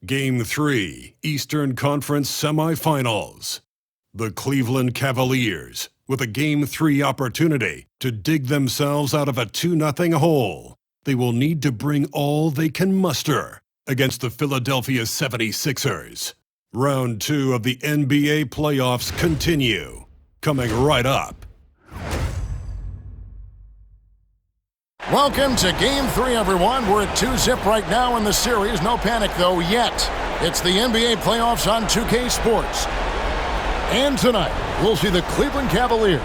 Game 3, Eastern Conference Semifinals. The Cleveland Cavaliers, with a Game 3 opportunity to dig themselves out of a 2-0 hole. They will need to bring all they can muster against the Philadelphia 76ers. Round 2 of the NBA playoffs continue. Coming right up. Welcome to Game 3, everyone. We're at 2-0 right now in the series. No panic, though, yet. It's the NBA playoffs on 2K Sports. And tonight, we'll see the Cleveland Cavaliers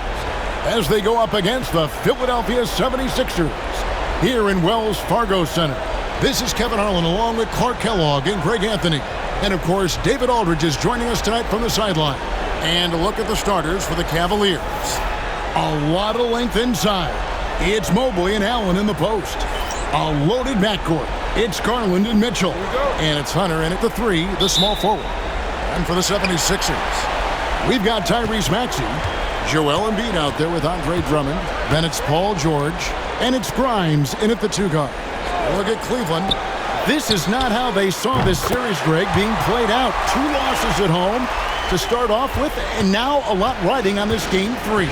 as they go up against the Philadelphia 76ers here in Wells Fargo Center. This is Kevin Harlan along with Clark Kellogg and Greg Anthony. And, of course, David Aldridge is joining us tonight from the sideline. And a look at the starters for the Cavaliers. A lot of length inside. It's Mobley and Allen in the post. A loaded backcourt. It's Garland and Mitchell. And it's Hunter in at the 3, the small forward. And for the 76ers, we've got Tyrese Maxey, Joel Embiid out there with Andre Drummond. Then it's Paul George. And it's Grimes in at the 2 guard. Look at Cleveland. This is not how they saw this series, Greg, being played out. 2 losses at home to start off with, and now a lot riding on this Game 3.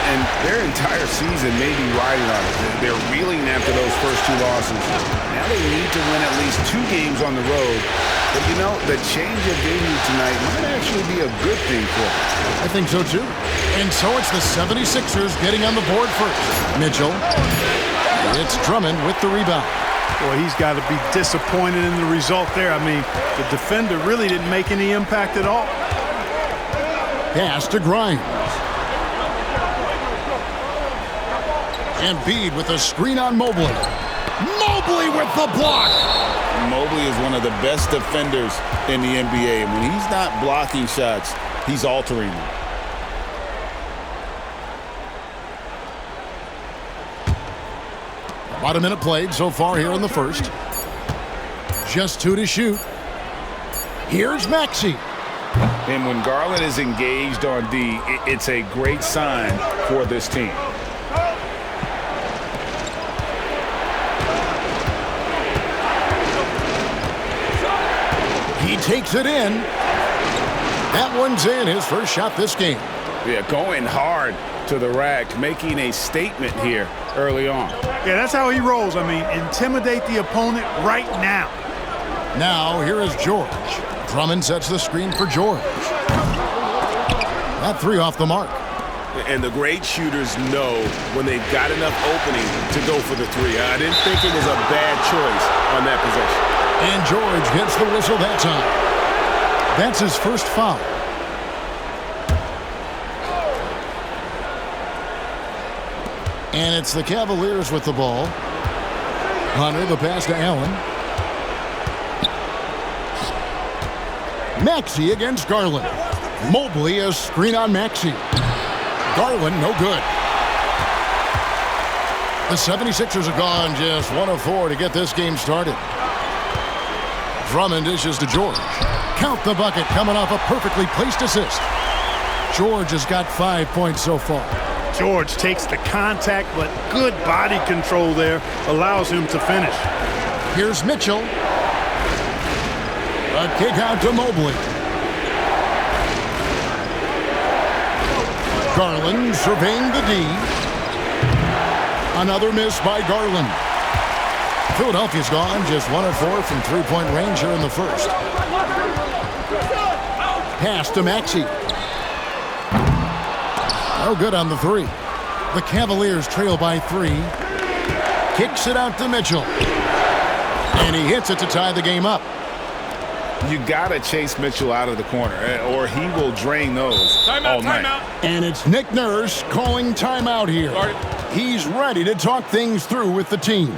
And their entire season may be riding on it. They're reeling after those first 2 losses. Now they need to win at least 2 games on the road. But, you know, the change of venue tonight might actually be a good thing for them. I think so, too. And so it's the 76ers getting on the board first. Mitchell. It's Drummond with the rebound. Boy, he's got to be disappointed in the result there. I mean, the defender really didn't make any impact at all. Pass to Grimes. Embiid with a screen on Mobley. Mobley with the block. Mobley is one of the best defenders in the NBA. When he's not blocking shots, he's altering them. About a minute played so far here in the first. Just 2 to shoot. Here's Maxey. And when Garland is engaged on D, it's a great sign for this team. He takes it in. That one's in, his first shot this game. Yeah, going hard to the rack, making a statement here early on. Yeah, that's how he rolls. I mean, intimidate the opponent right now. Now, here is George. Drummond sets the screen for George. That 3 off the mark. And the great shooters know when they've got enough opening to go for the 3. I didn't think it was a bad choice on that possession. And George gets the whistle that time. That's his first foul. And it's the Cavaliers with the ball. Hunter, the pass to Allen. Maxey against Garland. Mobley, a screen on Maxey. Garland, no good. The 76ers have gone just 1 of 4 to get this game started. Drummond dishes to George. Count the bucket coming off a perfectly placed assist. George has got 5 points so far. George takes the contact, but good body control there allows him to finish. Here's Mitchell. A kick out to Mobley. Garland surveying the D. Another miss by Garland. Philadelphia's gone just 1 of 4 from 3-point range here in the first. Pass to Maxey. No good on the 3. The Cavaliers trail by 3. Kicks it out to Mitchell. And he hits it to tie the game up. You got to chase Mitchell out of the corner, or he will drain those all night. And it's Nick Nurse calling timeout here. He's ready to talk things through with the team.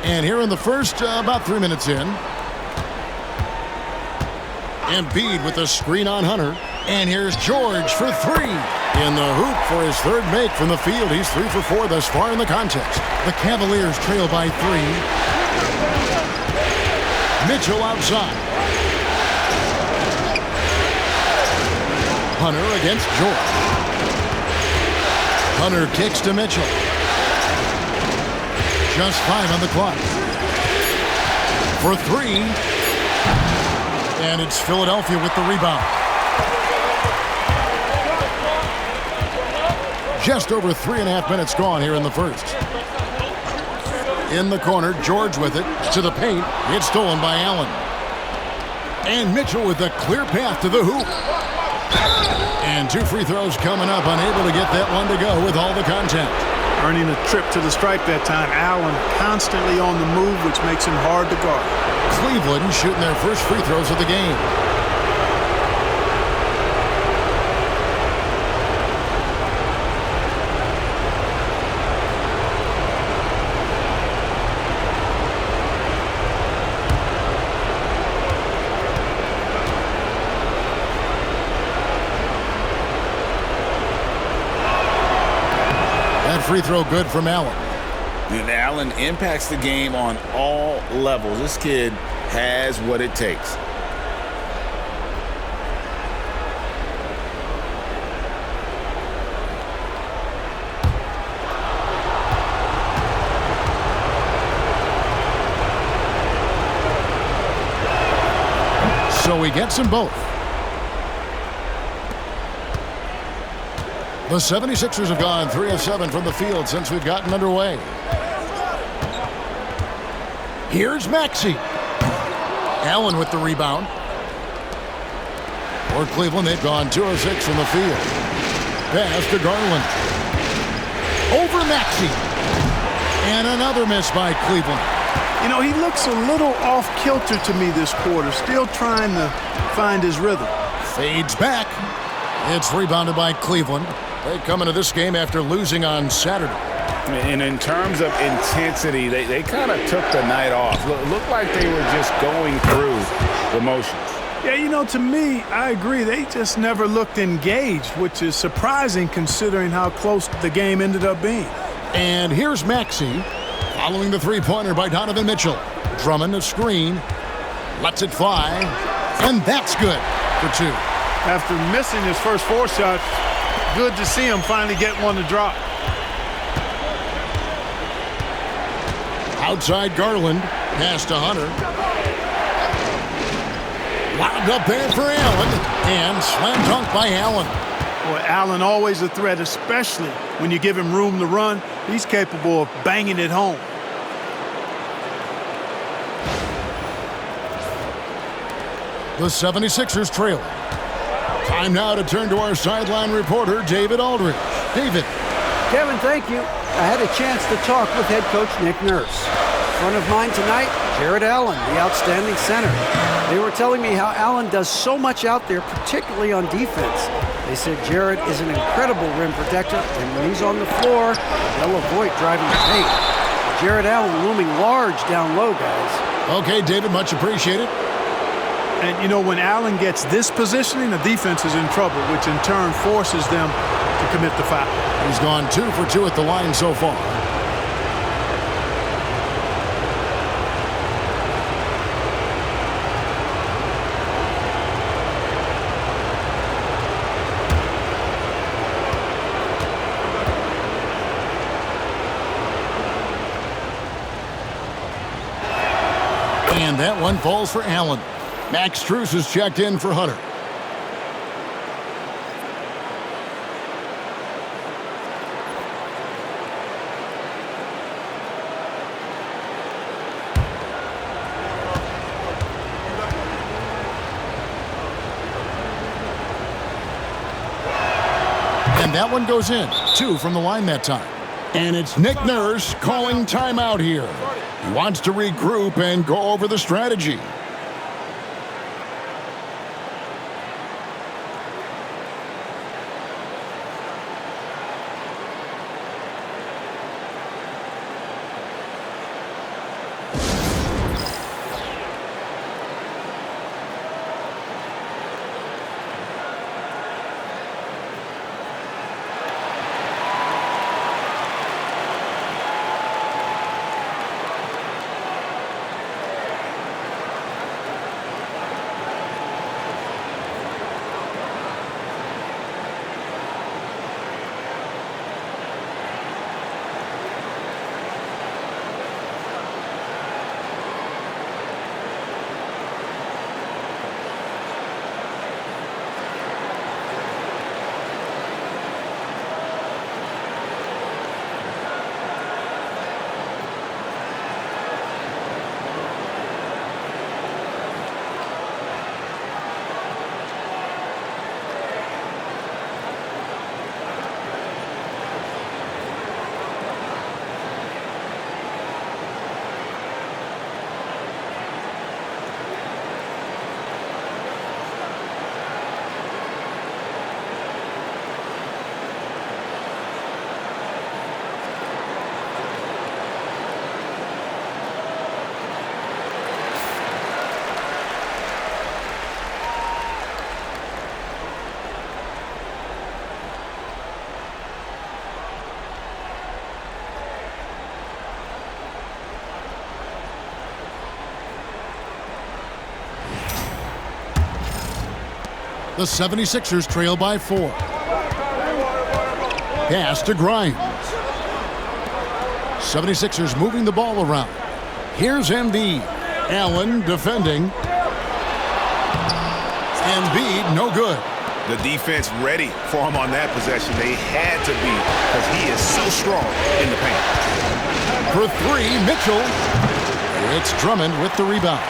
And here in the first, about 3 minutes in. Embiid with a screen on Hunter. And here's George for three. In the hoop for his third make from the field. He's 3 for 4 thus far in the contest. The Cavaliers trail by 3. Mitchell outside. Hunter against George. Hunter kicks to Mitchell. Just 5 on the clock. For 3. And it's Philadelphia with the rebound. Just over 3.5 minutes gone here in the first. In the corner, George with it. To the paint. It's stolen by Allen. And Mitchell with a clear path to the hoop. And 2 free throws coming up. Unable to get that one to go with all the contact. Earning a trip to the stripe that time. Allen constantly on the move, which makes him hard to guard. Cleveland shooting their first free throws of the game. That free throw good from Allen. And Allen impacts the game on all levels. This kid has what it takes. So he gets them both. The 76ers have gone 3 of 7 from the field since we've gotten underway. Here's Maxey. Allen with the rebound. For Cleveland, they've gone 2 of 6 from the field. Pass to Garland. Over Maxey. And another miss by Cleveland. You know, he looks a little off-kilter to me this quarter, still trying to find his rhythm. Fades back. It's rebounded by Cleveland. They come into this game after losing on Saturday. And in terms of intensity, they kind of took the night off. Looked like they were just going through the motions. Yeah, you know, to me, I agree. They just never looked engaged, which is surprising considering how close the game ended up being. And here's Maxey, following the three-pointer by Donovan Mitchell. Drummond a screen, lets it fly, and that's good for 2. After missing his first 4 shots, good to see him finally get one to drop. Outside Garland, pass to Hunter. Lobbed up there for Allen, and slam dunk by Allen. Boy, Allen always a threat, especially when you give him room to run. He's capable of banging it home. The 76ers trail. Time now to turn to our sideline reporter, David Aldridge. David. Kevin, thank you. I had a chance to talk with head coach Nick Nurse. In front of mine tonight, Jared Allen, the outstanding center. They were telling me how Allen does so much out there, particularly on defense. They said Jared is an incredible rim protector, and when he's on the floor, they'll avoid driving the paint. Jared Allen looming large down low, guys. Okay, David, much appreciated. And, you know, when Allen gets this positioning, the defense is in trouble, which in turn forces them to commit the foul. He's gone 2 for 2 at the line so far. And that one falls for Allen. Max Strus is checked in for Hunter. And that one goes in. 2 from the line that time. And it's Nick Nurse calling timeout here. He wants to regroup and go over the strategy. The 76ers trail by 4. Pass to Grimes. 76ers moving the ball around. Here's Embiid. Allen defending. Embiid, no good. The defense ready for him on that possession. They had to be because he is so strong in the paint. For 3, Mitchell. It's Drummond with the rebound.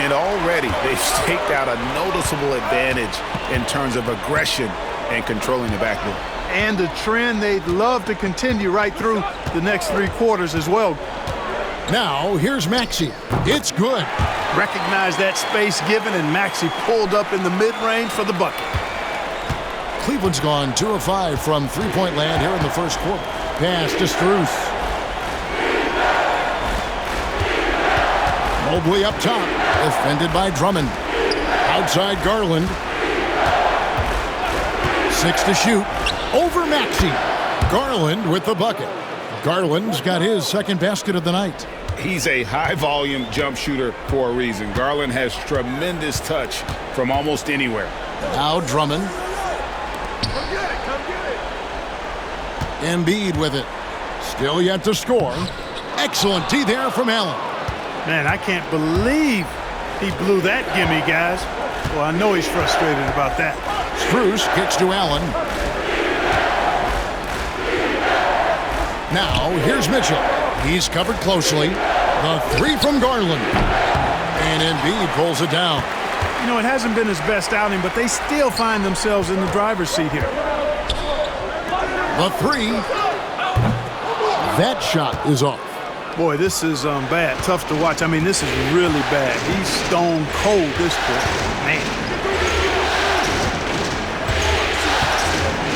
And already they've staked out a noticeable advantage in terms of aggression and controlling the backboard. And a trend they'd love to continue right through the next 3 quarters as well. Now, here's Maxey. It's good. Recognize that space given, and Maxey pulled up in the mid-range for the bucket. Cleveland's gone 2 of 5 from three-point land here in the first quarter. Pass to Strus. Mobley up top, defended by Drummond. Outside Garland. 6 to shoot. Over Maxey. Garland with the bucket. Garland's got his second basket of the night. He's a high-volume jump shooter for a reason. Garland has tremendous touch from almost anywhere. Now Drummond. Embiid with it. Still yet to score. Excellent D there from Allen. Man, I can't believe he blew that gimme, guys. Well, I know he's frustrated about that. Strus kicks to Allen. Now, here's Mitchell. He's covered closely. The 3 from Garland. And Embiid pulls it down. You know, it hasn't been his best outing, but they still find themselves in the driver's seat here. The 3. That shot is off. Boy, this is bad. Tough to watch. I mean, this is really bad. He's stone cold this quarter. Man.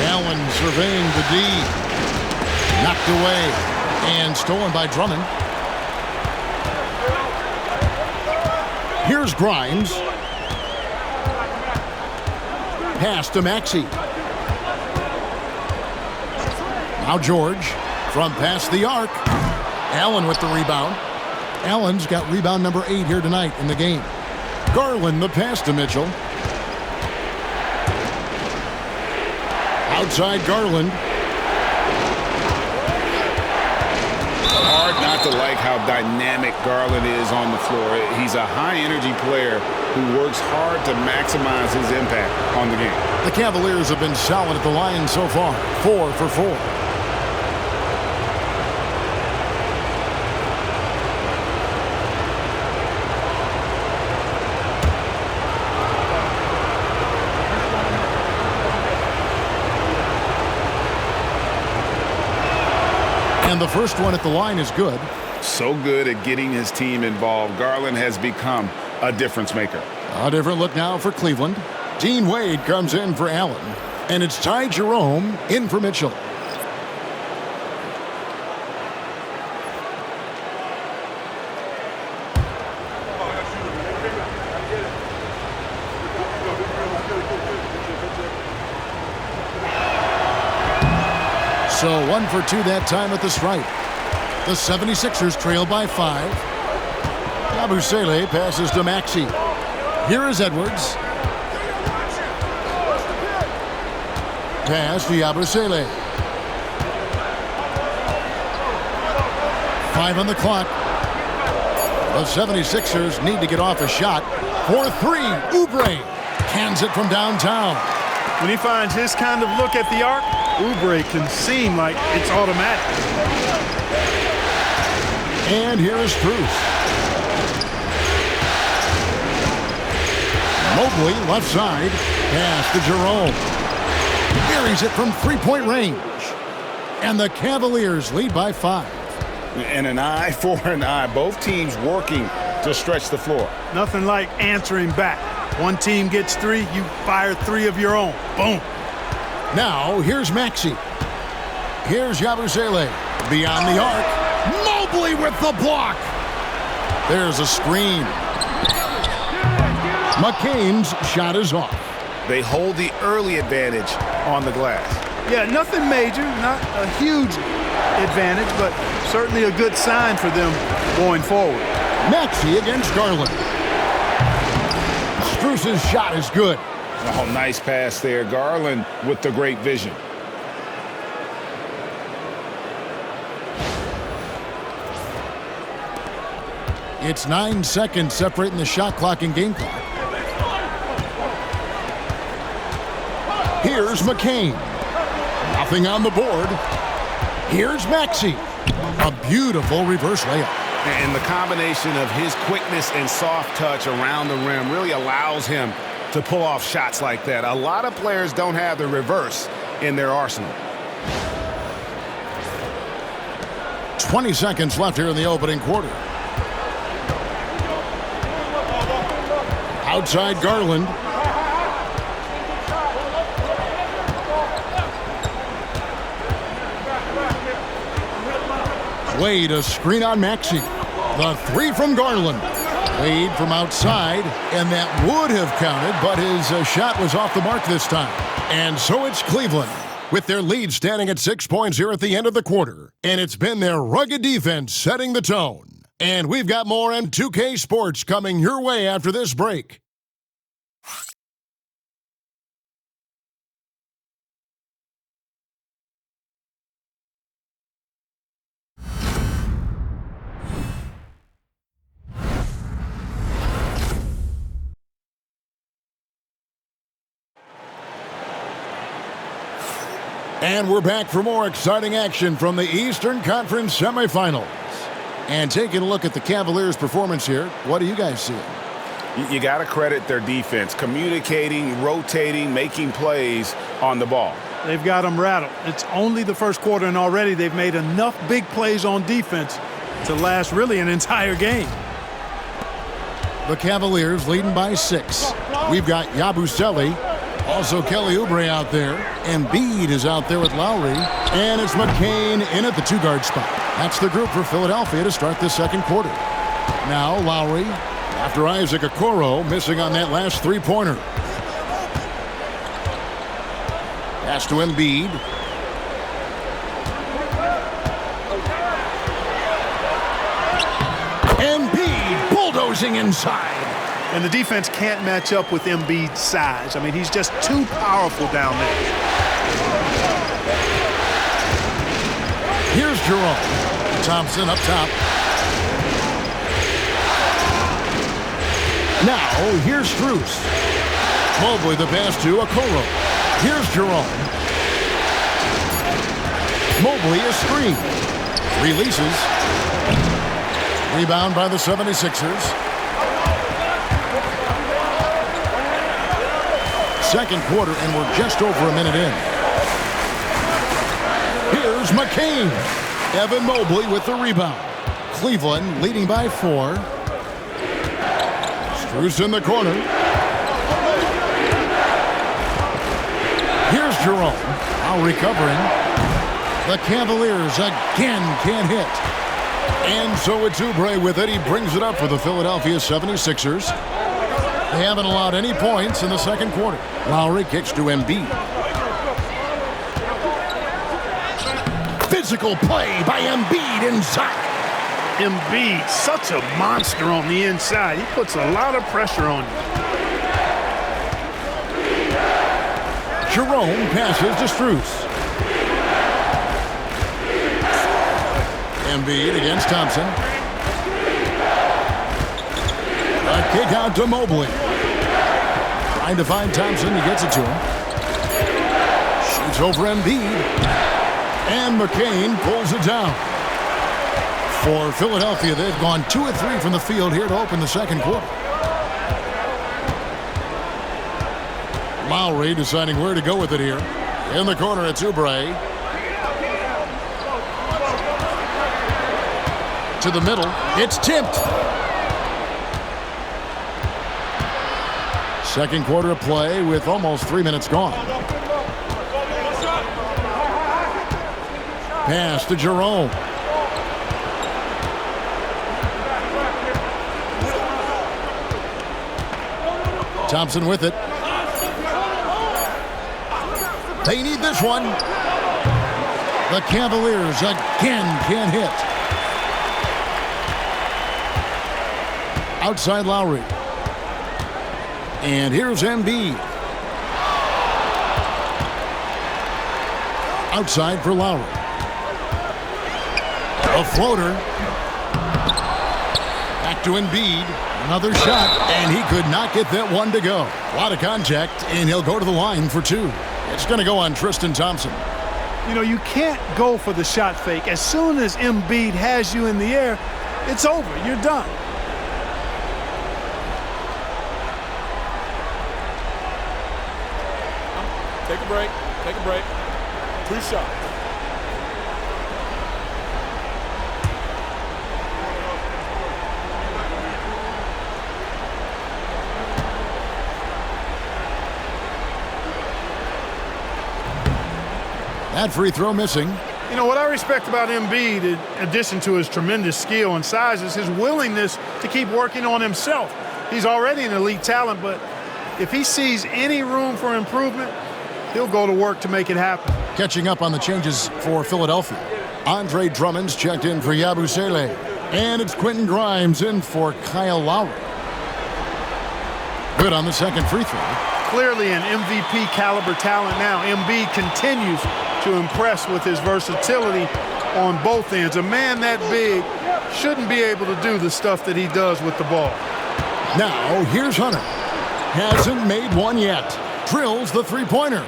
Allen surveying the D. Knocked away and stolen by Drummond. Here's Grimes. Pass to Maxey. Now George from past the arc. Allen with the rebound. Allen's got rebound number 8 here tonight in the game. Garland the pass to Mitchell. Outside Garland. Hard not to like how dynamic Garland is on the floor. He's a high-energy player who works hard to maximize his impact on the game. The Cavaliers have been solid at the line so far. 4 for 4. And the first one at the line is good. So good at getting his team involved. Garland has become a difference maker. A different look now for Cleveland. Dean Wade comes in for Allen. And it's Ty Jerome in for Mitchell. So 1 for 2 that time at the stripe. The 76ers trail by 5. Yabusele passes to Maxey. Here is Edwards. Pass to Yabusele. 5 on the clock. The 76ers need to get off a shot. For 3, Oubre cans it from downtown. When he finds his kind of look at the arc, Oubre can seem like it's automatic. And here is Strus. Mobley left side. Pass to Jerome. Buries it from three-point range. And the Cavaliers lead by 5. And an eye for an eye. Both teams working to stretch the floor. Nothing like answering back. One team gets 3, you fire 3 of your own. Boom. Now, here's Maxey. Here's Yabusele. Beyond the arc. Mobley with the block. There's a screen. McCain's shot is off. They hold the early advantage on the glass. Yeah, nothing major, not a huge advantage, but certainly a good sign for them going forward. Maxey against Garland. Strus's shot is good. Oh, nice pass there. Garland with the great vision. It's 9 seconds separating the shot clock and game clock. Here's McCain. Nothing on the board. Here's Maxey. A beautiful reverse layup. And the combination of his quickness and soft touch around the rim really allows him to pull off shots like that. A lot of players don't have the reverse in their arsenal. 20 seconds left here in the opening quarter. Outside Garland. Wade, a screen on Maxey. The three from Garland. Wade from outside, and that would have counted, but his shot was off the mark this time. And so it's Cleveland, with their lead standing at 6 points here at the end of the quarter. And it's been their rugged defense setting the tone. And we've got more M2K Sports coming your way after this break. And we're back for more exciting action from the Eastern Conference Semifinals. And taking a look at the Cavaliers' performance here, what do you guys see? You got to credit their defense, communicating, rotating, making plays on the ball. They've got them rattled. It's only the first quarter, and already they've made enough big plays on defense to last really an entire game. The Cavaliers leading by 6. We've got Yabusele, also Kelly Oubre out there, and Embiid is out there with Lowry, and it's McCain in at the 2-guard spot. That's the group for Philadelphia to start this second quarter. Now Lowry, after Isaac Okoro missing on that last three-pointer. Pass to Embiid. Embiid bulldozing inside. And the defense can't match up with Embiid's size. I mean, he's just too powerful down there. Here's Jerome. Thompson up top. Now, here's Strus. Mobley the pass to Okoro. Here's Jerome. Mobley is screen. Releases. Rebound by the 76ers. Second quarter, and we're just over a minute in. Here's McCain. Evan Mobley with the rebound. Cleveland leading by 4. Strus in the corner. Here's Jerome. Now recovering. The Cavaliers again can't hit. And so it's Oubre with it. He brings it up for the Philadelphia 76ers. They haven't allowed any points in the second quarter. Lowry kicks to Embiid. Physical play by Embiid inside. Embiid, such a monster on the inside. He puts a lot of pressure on you. Jerome passes to Strus. Embiid against Thompson. A kick out to Mobley. Trying to find Thompson. He gets it to him. Shoots over Embiid. And McCain pulls it down. For Philadelphia, they've gone 2 of 3 from the field here to open the second quarter. Lowry deciding where to go with it here. In the corner, it's Oubre. To the middle. It's tipped. Second quarter of play with almost 3 minutes gone. Pass to Jerome. Thompson with it. They need this one. The Cavaliers again can't hit. Outside Lowry. And here's Embiid. Outside for Lowry. A floater. Back to Embiid. Another shot, and he could not get that one to go. A lot of contact, and he'll go to the line for two. It's going to go on Tristan Thompson. You know, you can't go for the shot fake. As soon as Embiid has you in the air, it's over. You're done. Take a break. Take a break. 2 shots. That free throw missing. You know, what I respect about Embiid, in addition to his tremendous skill and size, is his willingness to keep working on himself. He's already an elite talent, but if he sees any room for improvement, he'll go to work to make it happen. Catching up on the changes for Philadelphia. Andre Drummond's checked in for Yabusele. And it's Quentin Grimes in for Kyle Lowry. Good on the second free throw. Clearly an MVP caliber talent now. Embiid continues to impress with his versatility on both ends. A man that big shouldn't be able to do the stuff that he does with the ball. Now, here's Hunter. Hasn't made one yet. Drills the three-pointer.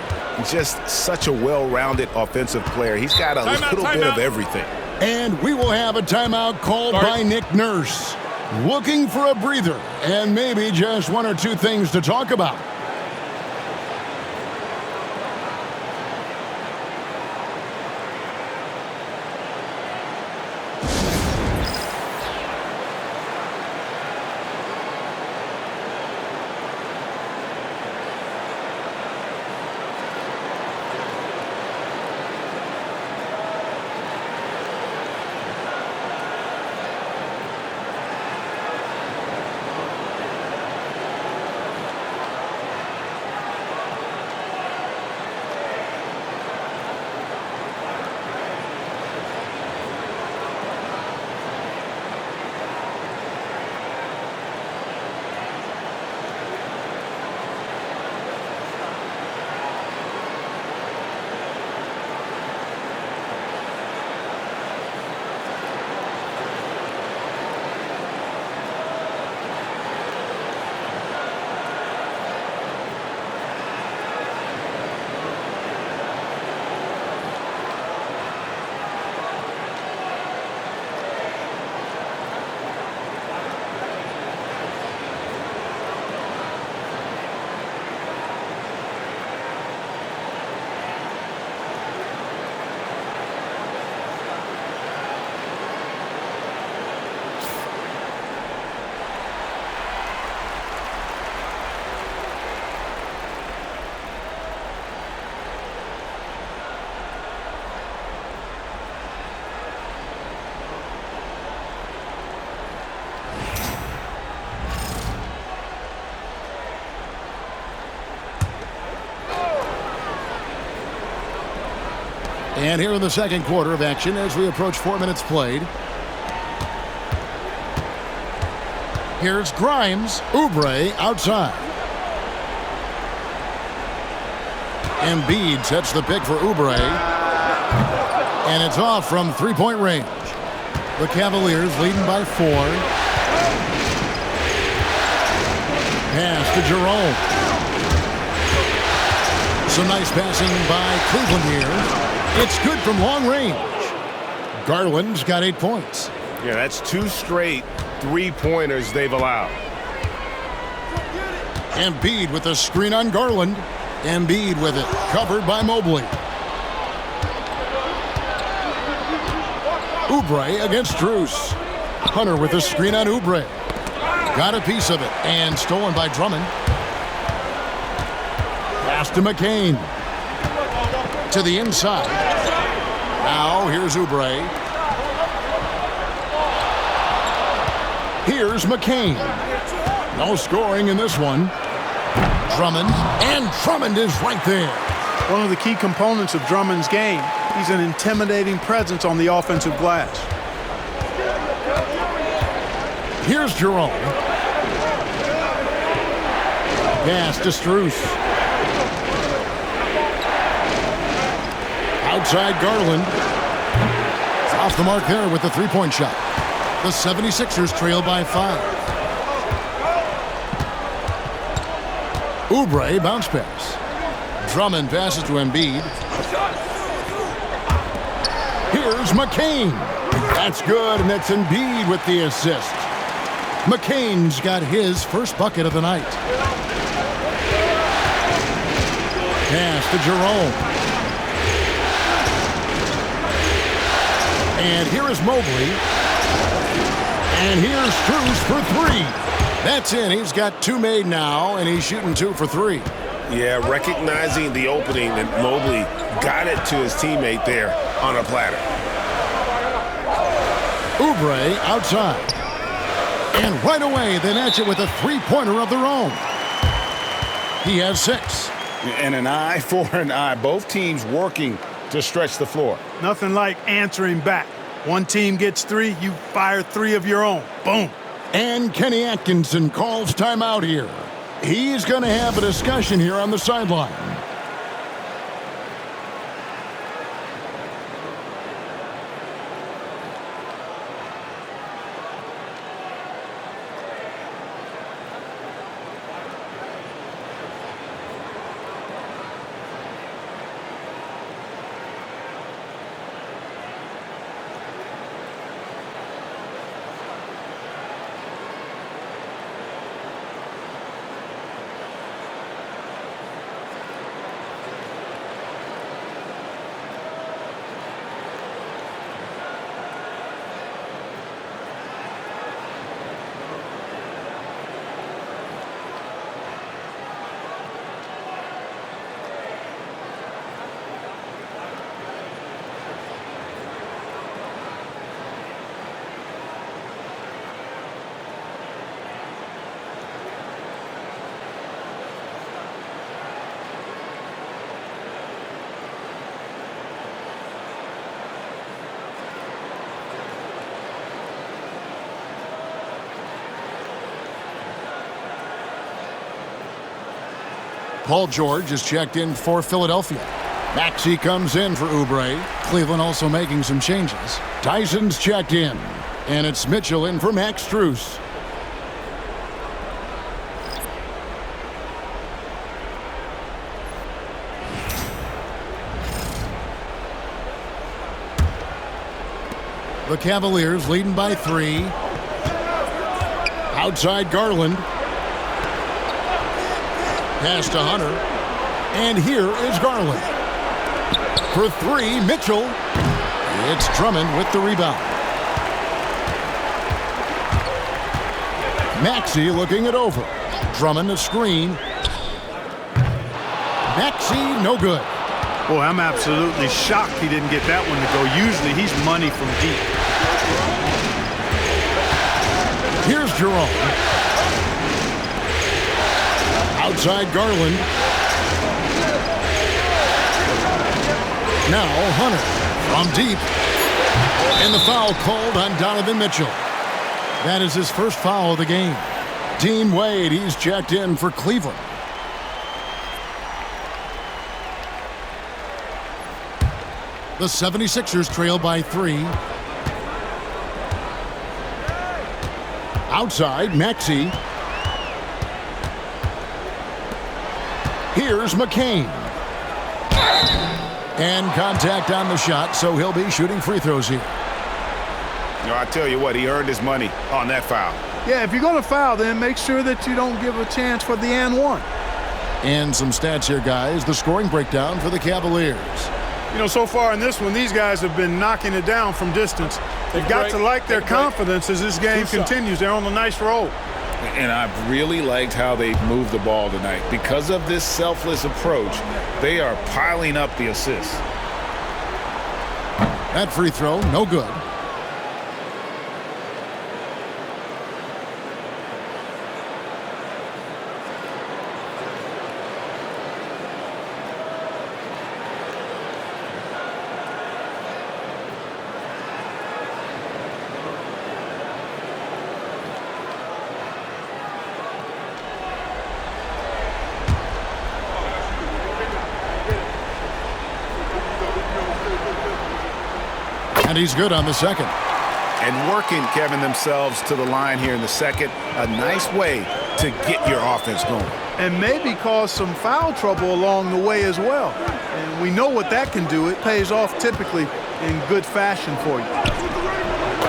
Just such a well-rounded offensive player. He's got a little bit of everything. And we will have a timeout called by Nick Nurse. Looking for a breather and maybe just one or two things to talk about. And here in the second quarter of action as we approach 4 minutes played. Here's Grimes. Oubre outside. Embiid sets the pick for Oubre. And it's off from three-point range. The Cavaliers leading by 4. Pass to Jerome. Some nice passing by Cleveland here. It's good from long range. Garland's got 8 points. Yeah, that's 2 straight three-pointers they've allowed. Embiid with a screen on Garland. Embiid with it, covered by Mobley. Oubre against Strus. Hunter with a screen on Oubre. Got a piece of it, and stolen by Drummond. Pass to McCain. To the inside. Now here's Oubre. Here's McCain. No scoring in this one. Drummond, and Drummond is right there. One of the key components of Drummond's game. He's an intimidating presence on the offensive glass. Here's Jerome. Pass to Strus. Outside Garland. Off the mark there with the three-point shot. The 76ers trail by 5. Oubre bounce pass. Drummond passes to Embiid. Here's McCain. That's good, and that's Embiid with the assist. McCain's got his first bucket of the night. Pass to Jerome. And here is Mobley. And here's Strus for 3. That's in. He's got 2 made now, and he's shooting 2 for 3. Yeah, recognizing the opening, and Mobley got it to his teammate there on a platter. Oubre outside. And right away, they match it with a three-pointer of their own. He has 6. And an eye for an eye. Both teams working to stretch the floor. Nothing like answering back. One team gets 3, you fire 3 of your own. Boom. And Kenny Atkinson calls timeout here. He's going to have a discussion here on the sideline. Paul George is checked in for Philadelphia. Maxey comes in for Oubre. Cleveland also making some changes. Tyson's checked in. And it's Mitchell in for Max Strus. The Cavaliers leading by 3. Outside Garland. Pass to Hunter. And here is Garland. For 3, Mitchell. It's Drummond with the rebound. Maxey looking it over. Drummond a screen. Maxey no good. Boy, I'm absolutely shocked he didn't get that one to go. Usually he's money from deep. Here's Jerome. Outside Garland. Now Hunter from deep. And the foul called on Donovan Mitchell. That is his first foul of the game. Dean Wade, he's checked in for Cleveland. The 76ers trail by 3. Outside, Maxey. Here's McCain. And contact on the shot, so he'll be shooting free throws here. No, I tell you what, he earned his money on that foul. Yeah, if you're going to foul, then make sure that you don't give a chance for the and one. And some stats here, guys. The scoring breakdown for the Cavaliers. You know, so far in this one, these guys have been knocking it down from distance. They've got to like their confidence as this game continues. They're on a nice roll. And I've really liked how they've moved the ball tonight. Because of this selfless approach, they are piling up the assists. That free throw, no good. And he's good on the second. And working, Kevin, themselves to the line here in the second. A nice way to get your offense going. And maybe cause some foul trouble along the way as well. And we know what that can do. It pays off typically in good fashion for you.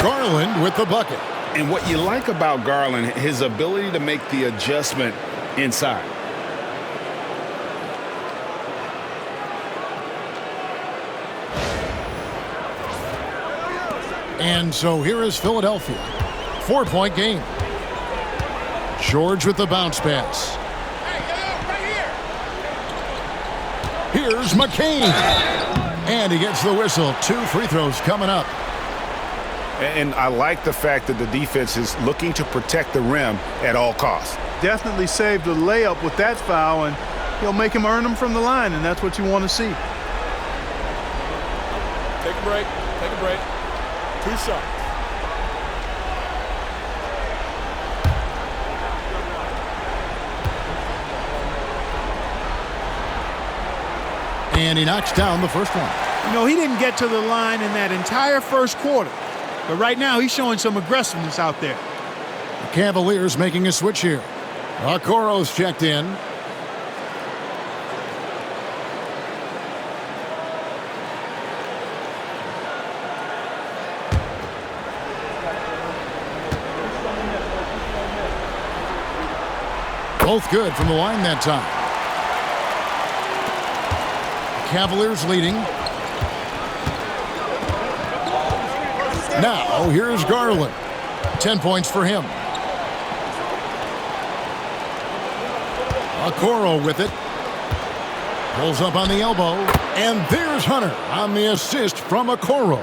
Garland with the bucket. And what you like about Garland, his ability to make the adjustment inside. And so here is Philadelphia. 4-point game. George with the bounce pass. Here's McCain. And he gets the whistle. 2 free throws coming up. And I like the fact that the defense is looking to protect the rim at all costs. Definitely saved a layup with that foul, and he'll make him earn them from the line, and that's what you want to see. Take a break. Take a break. 2 shots. And he knocks down the first one. You know, he didn't get to the line in that entire first quarter. But right now, he's showing some aggressiveness out there. The Cavaliers making a switch here. Okoro's checked in. Both good from the line that time. Cavaliers leading. Now, here's Garland. 10 points for him. Okoro with it. Pulls up on the elbow. And there's Hunter on the assist from Okoro.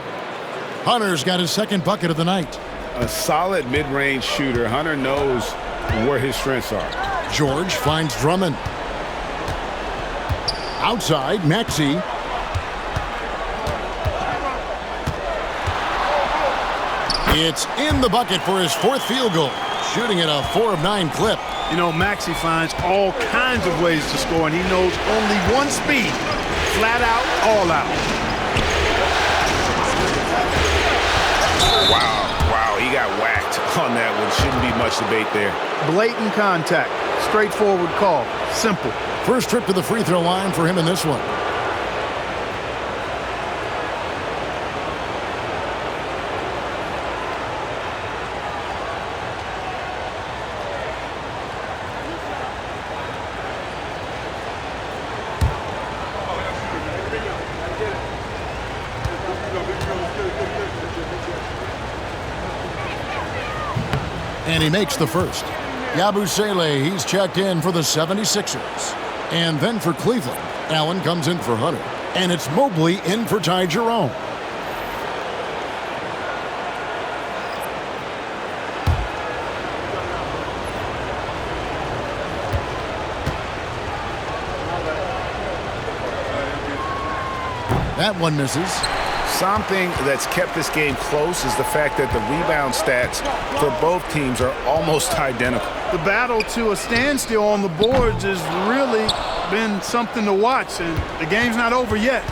Hunter's got his second bucket of the night. A solid mid-range shooter. Hunter knows where his strengths are. George finds Drummond. Outside, Maxey. It's in the bucket for his 4th field goal. Shooting at a 4 of 9 clip. You know, Maxey finds all kinds of ways to score, and he knows only one speed. Flat out, all out. Wow, he got whacked on that one. Shouldn't be much debate there. Blatant contact. Straightforward call. Simple. First trip to the free throw line for him in this one. And he makes the first. Yabusele, he's checked in for the 76ers. And then for Cleveland, Allen comes in for Hunter. And it's Mobley in for Ty Jerome. That one misses. Something that's kept this game close is the fact that the rebound stats for both teams are almost identical. The battle to a standstill on the boards has really been something to watch, and the game's not over yet.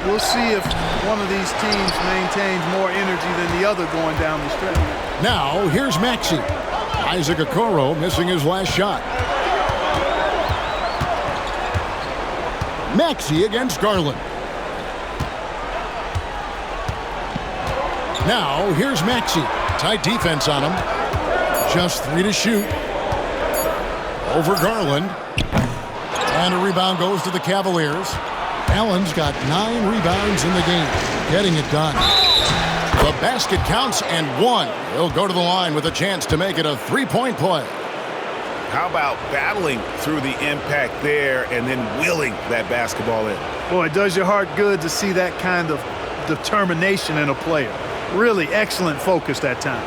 We'll see if one of these teams maintains more energy than the other going down the stretch. Now, here's Maxey. Isaac Okoro missing his last shot. Maxey against Garland. Now, here's Maxey. Tight defense on him. Just 3 to shoot. Over Garland. And a rebound goes to the Cavaliers. Allen's got 9 rebounds in the game. Getting it done. The basket counts and 1. He'll go to the line with a chance to make it a 3-point play. How about battling through the impact there and then willing that basketball in? Boy, it does your heart good to see that kind of determination in a player. Really excellent focus that time.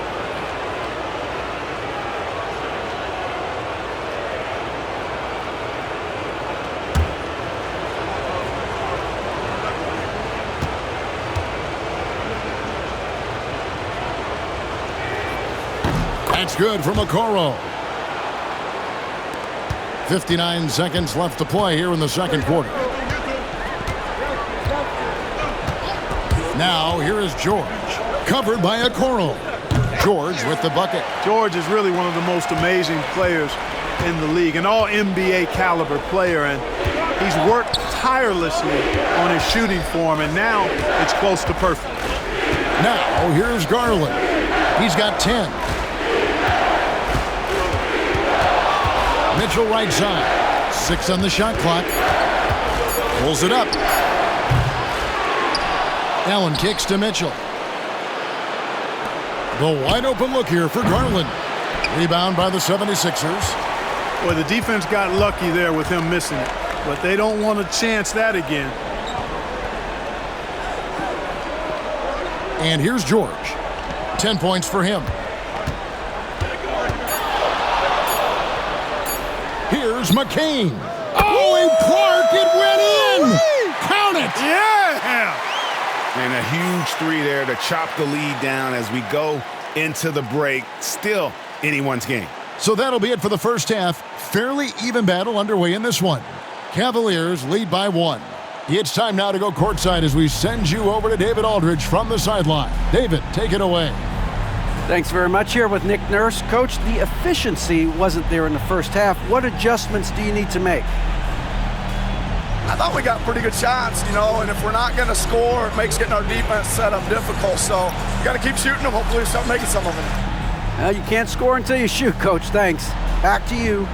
That's good from Okoro. 59 seconds left to play here in the second quarter. Now here is George, covered by Okoro. George with the bucket. George is really one of the most amazing players in the league, an all-NBA caliber player, and he's worked tirelessly on his shooting form, and now it's close to perfect. Now here's Garland. He's got 10. Mitchell right side. 6 on the shot clock. Pulls it up. Allen kicks to Mitchell. The wide open look here for Garland. Rebound by the 76ers. Well, the defense got lucky there with him missing it, but they don't want to chance that again. And here's George. 10 points for him. Here's McCain. Oh, and Clark, it went in! Count it! Yeah! And a huge three there to chop the lead down as we go into the break. Still anyone's game. So that'll be it for the first half. Fairly even battle underway in this one. Cavaliers lead by 1. It's time now to go courtside as we send you over to David Aldridge from the sideline. David, take it away. Thanks very much. Here with Nick Nurse. Coach, the efficiency wasn't there in the first half. What adjustments do you need to make? I thought we got pretty good shots, and if we're not going to score, it makes getting our defense set up difficult. So you got to keep shooting them. Hopefully we start making some of them. Well, you can't score until you shoot, Coach. Thanks. Back to you.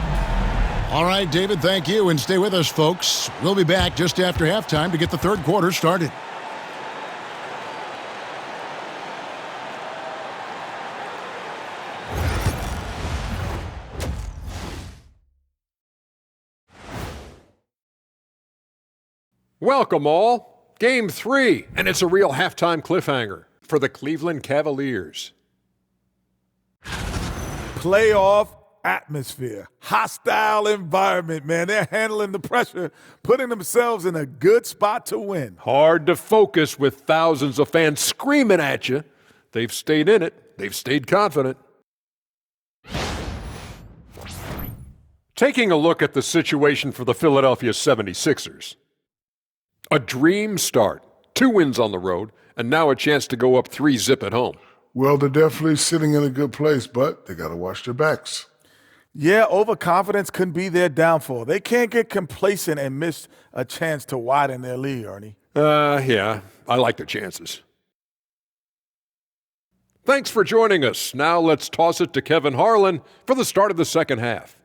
All right, David, thank you. And stay with us, folks. We'll be back just after halftime to get the third quarter started. Welcome all. Game 3, and it's a real halftime cliffhanger for the Cleveland Cavaliers. Playoff atmosphere, hostile environment, man. They're handling the pressure, putting themselves in a good spot to win. Hard to focus with thousands of fans screaming at you. They've stayed in it. They've stayed confident. Taking a look at the situation for the Philadelphia 76ers. A dream start. 2 wins on the road, and now a chance to go up 3-zip at home. Well, they're definitely sitting in a good place, but they got to watch their backs. Yeah, overconfidence can be their downfall. They can't get complacent and miss a chance to widen their lead, Ernie. Yeah, I like the chances. Thanks for joining us. Now let's toss it to Kevin Harlan for the start of the second half.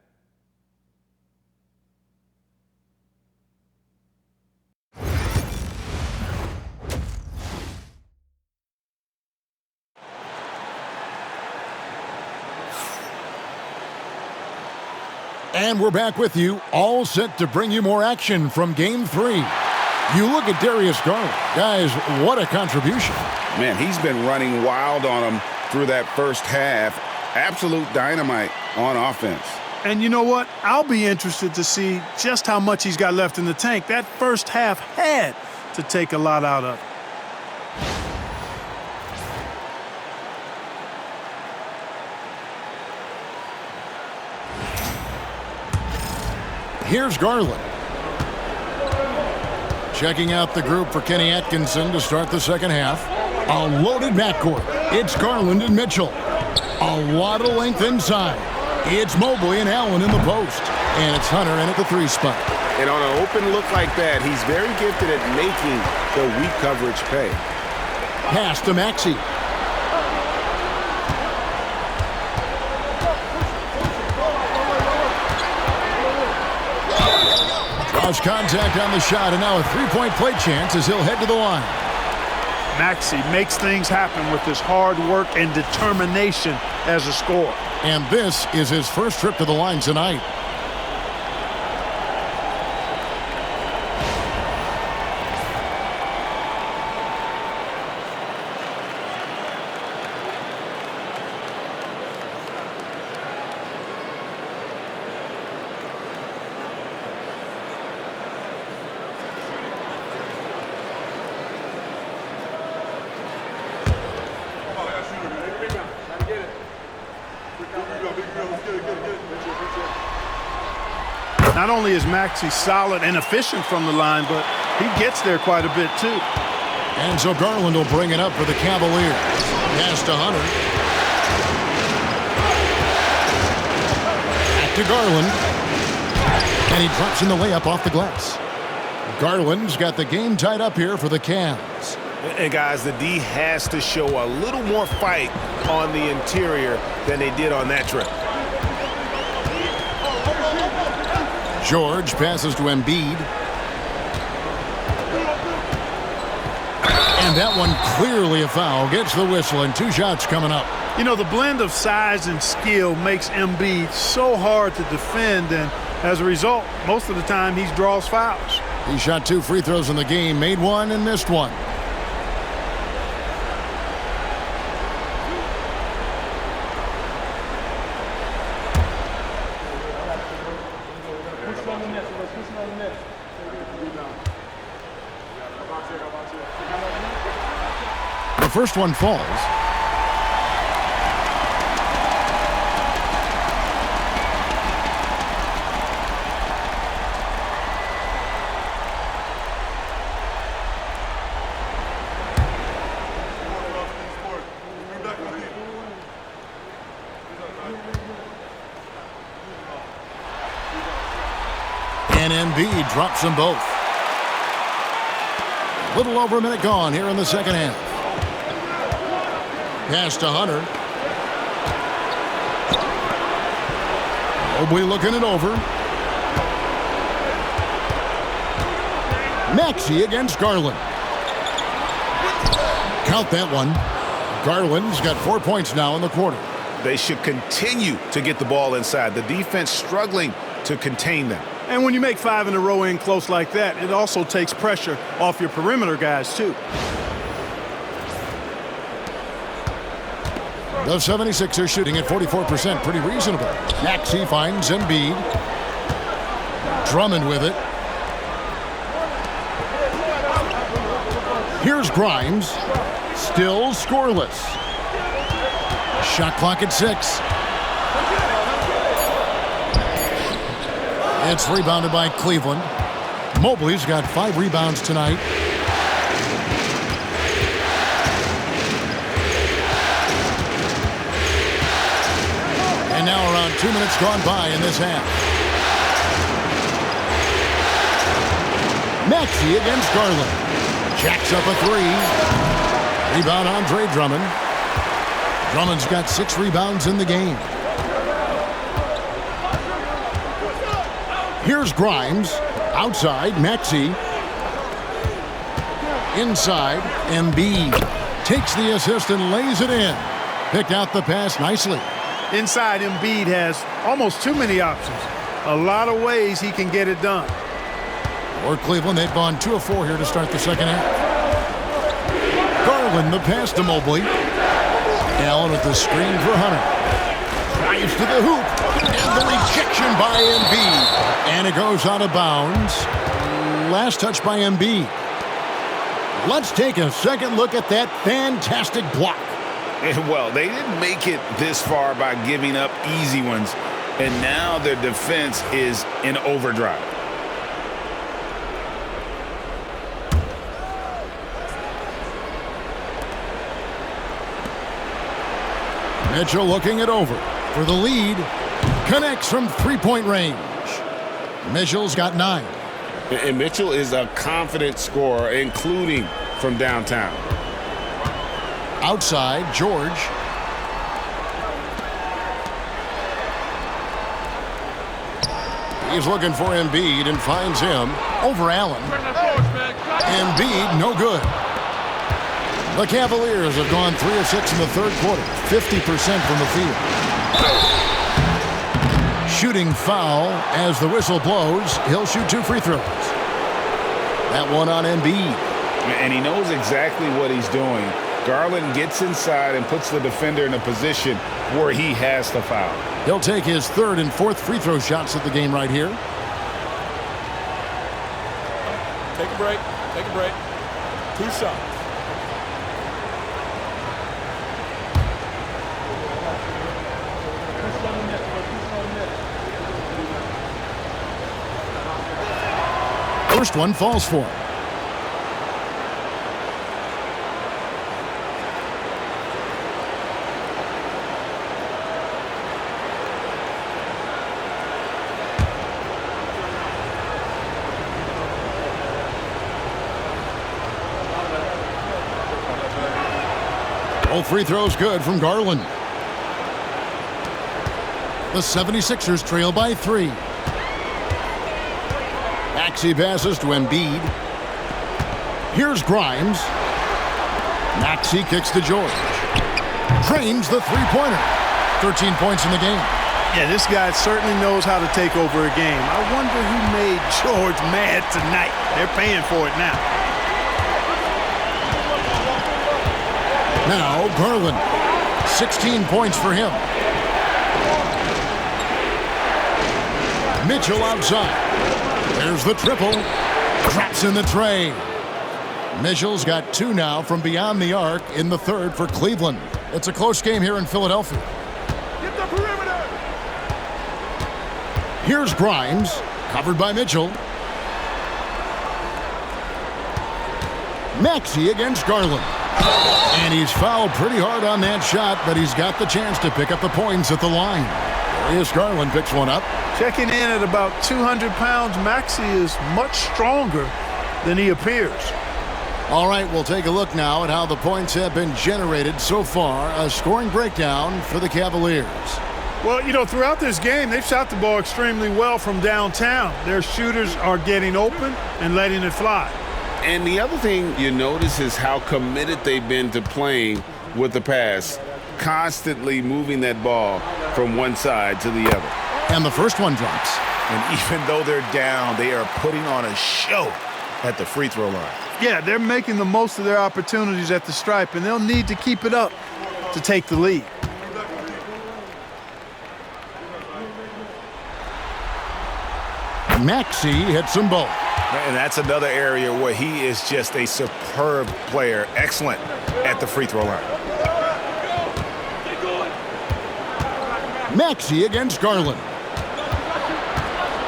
And we're back with you, all set to bring you more action from Game 3. You look at Darius Garland. Guys, what a contribution. Man, he's been running wild on them through that first half. Absolute dynamite on offense. And you know what? I'll be interested to see just how much he's got left in the tank. That first half had to take a lot out of it. Here's Garland. Checking out the group for Kenny Atkinson to start the second half. A loaded backcourt. It's Garland and Mitchell. A lot of length inside. It's Mobley and Allen in the post. And it's Hunter in at the 3 spot. And on an open look like that, he's very gifted at making the weak coverage pay. Pass to Maxey. Draws contact on the shot, and now a 3-point play chance as he'll head to the line. Maxey makes things happen with his hard work and determination as a scorer. And this is his first trip to the line tonight. Not only is Maxey solid and efficient from the line, but he gets there quite a bit too. And so Garland will bring it up for the Cavaliers. Pass to Hunter. Back to Garland. And he drops in the layup off the glass. Garland's got the game tied up here for the Cavs. And guys, the D has to show a little more fight on the interior than they did on that trip. George passes to Embiid. And that one clearly a foul. Gets the whistle and 2 shots coming up. You know, the blend of size and skill makes Embiid so hard to defend, and as a result, most of the time he draws fouls. He shot 2 free throws in the game, made 1 and missed 1. The first one falls. And Embiid drops them both. A little over a minute gone here in the second half. Pass to Hunter. Mobley looking it over. Maxey against Garland. Count that one. Garland's got 4 points now in the quarter. They should continue to get the ball inside. The defense struggling to contain them. And when you make 5 in a row in close like that, it also takes pressure off your perimeter guys, too. The 76ers shooting at 44%, pretty reasonable. Maxey finds Embiid. Drummond with it. Here's Grimes. Still scoreless. Shot clock at 6. It's rebounded by Cleveland. Mobley's got 5 rebounds tonight. And now around 2 minutes gone by in this half. Maxey against Garland. Jacks up a 3. Rebound Andre Drummond. Drummond's got 6 rebounds in the game. Here's Grimes. Outside, Maxey. Inside, Embiid. Takes the assist and lays it in. Picked out the pass nicely. Inside, Embiid has almost too many options. A lot of ways he can get it done. For Cleveland, they've gone 2 of 4 here to start the second half. Garland, the pass to Mobley. Allen with the screen for Hunter. Drives to the hoop. And the rejection by Embiid. And it goes out of bounds. Last touch by Embiid. Let's take a second look at that fantastic block. Well, they didn't make it this far by giving up easy ones. And now their defense is in overdrive. Mitchell looking it over for the lead. Connects from 3-point range. Mitchell's got 9. And Mitchell is a confident scorer, including from downtown. Outside, George. He's looking for Embiid and finds him over Allen. Embiid, no good. The Cavaliers have gone 3 of 6 in the third quarter, 50% from the field. Shooting foul as the whistle blows. He'll shoot 2 free throws. That one on Embiid. And he knows exactly what he's doing. Garland gets inside and puts the defender in a position where he has to foul. He'll take his 3rd and 4th free throw shots at the game right here. Take a break. Take a break. 2 shots. First one falls for him. Both free throws good from Garland. The 76ers trail by 3. Maxey passes to Embiid. Here's Grimes. Maxey kicks to George. Drains the three-pointer. 13 points in the game. Yeah, this guy certainly knows how to take over a game. I wonder who made George mad tonight. They're paying for it now. Now Garland. 16 points for him. Mitchell outside. There's the triple. Traps in the tray. Mitchell's got 2 now from beyond the arc in the third for Cleveland. It's a close game here in Philadelphia. Get the perimeter. Here's Grimes, covered by Mitchell. Maxey against Garland. And he's fouled pretty hard on that shot, but he's got the chance to pick up the points at the line. Here's Garland, picks one up. Checking in at about 200 pounds, Maxey is much stronger than he appears. All right, we'll take a look now at how the points have been generated so far. A scoring breakdown for the Cavaliers. Well, you know, throughout this game, they've shot the ball extremely well from downtown. Their shooters are getting open and letting it fly. And the other thing you notice is how committed they've been to playing with the pass, constantly moving that ball from one side to the other. And the first one drops. And even though they're down, they are putting on a show at the free throw line. Yeah, they're making the most of their opportunities at the stripe, and they'll need to keep it up to take the lead. Maxey hits them both. And that's another area where he is just a superb player. Excellent at the free throw line. Maxey against Garland.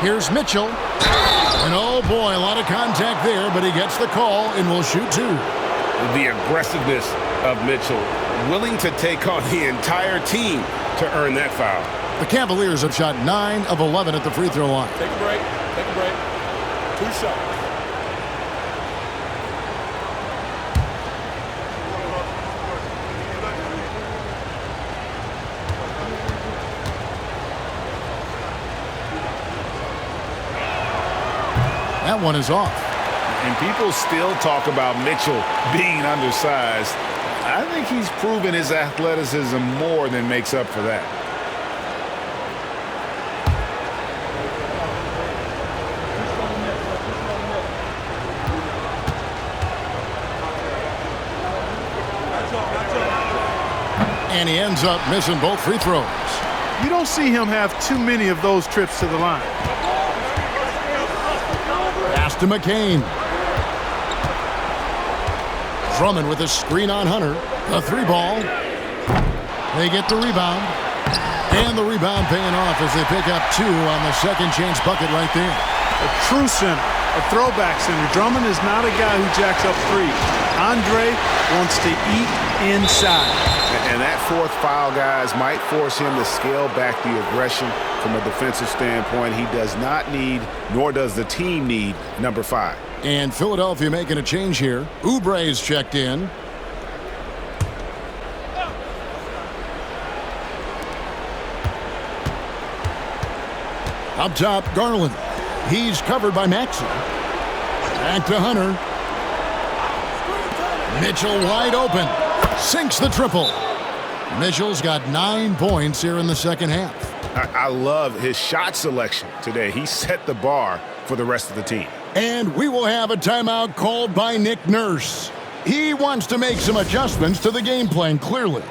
Here's Mitchell. And oh boy, a lot of contact there, but he gets the call and will shoot 2. The aggressiveness of Mitchell, willing to take on the entire team to earn that foul. The Cavaliers have shot 9 of 11 at the free throw line. Take a break. Take a break. 2 shots. That one is off. And people still talk about Mitchell being undersized. I think he's proven his athleticism more than makes up for that. And he ends up missing both free throws. You don't see him have too many of those trips to the line. Pass to McCain. Drummond with a screen on Hunter. A 3-ball. They get the rebound. And the rebound paying off as they pick up 2 on the second chance bucket right there. A true center, a throwback center. Drummond is not a guy who jacks up threes. Andre wants to eat inside. And that 4th foul, guys, might force him to scale back the aggression from a defensive standpoint. He does not need, nor does the team need, number 5. And Philadelphia making a change here. Oubre's checked in. Up top, Garland. He's covered by Maxey. Back to Hunter. Mitchell wide open. Sinks the triple. Mitchell's got 9 points here in the second half. I love his shot selection today. He set the bar for the rest of the team. And we will have a timeout called by Nick Nurse. He wants to make some adjustments to the game plan, clearly.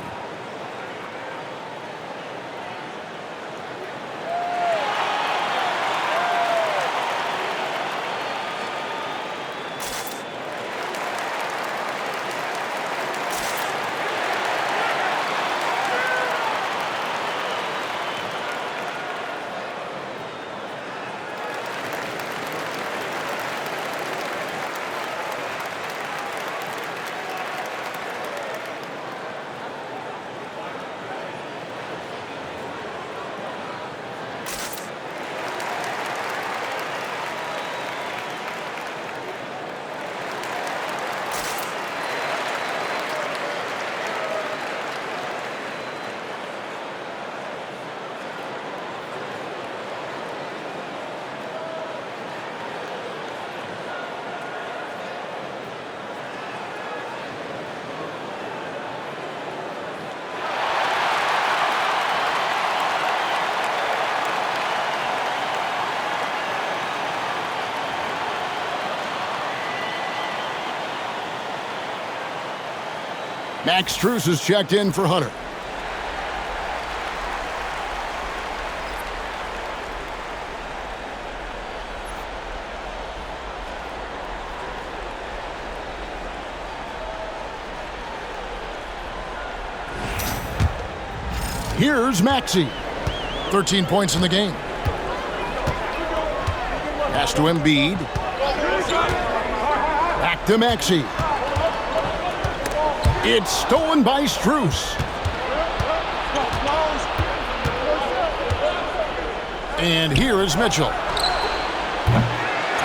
Max Strus is checked in for Hunter. Here's Maxey. 13 points in the game. Pass to Embiid. Back to Maxey. It's stolen by Strus. And here is Mitchell.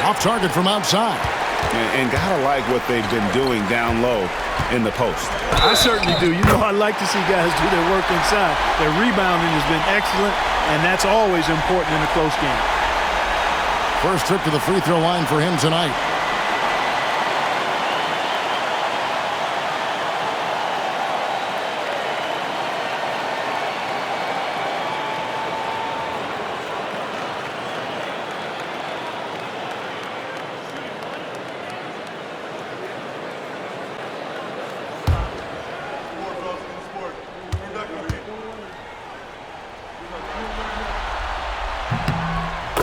Off target from outside. And gotta like what they've been doing down low in the post. I certainly do. You know, I like to see guys do their work inside. Their rebounding has been excellent, and that's always important in a close game. First trip to the free throw line for him tonight.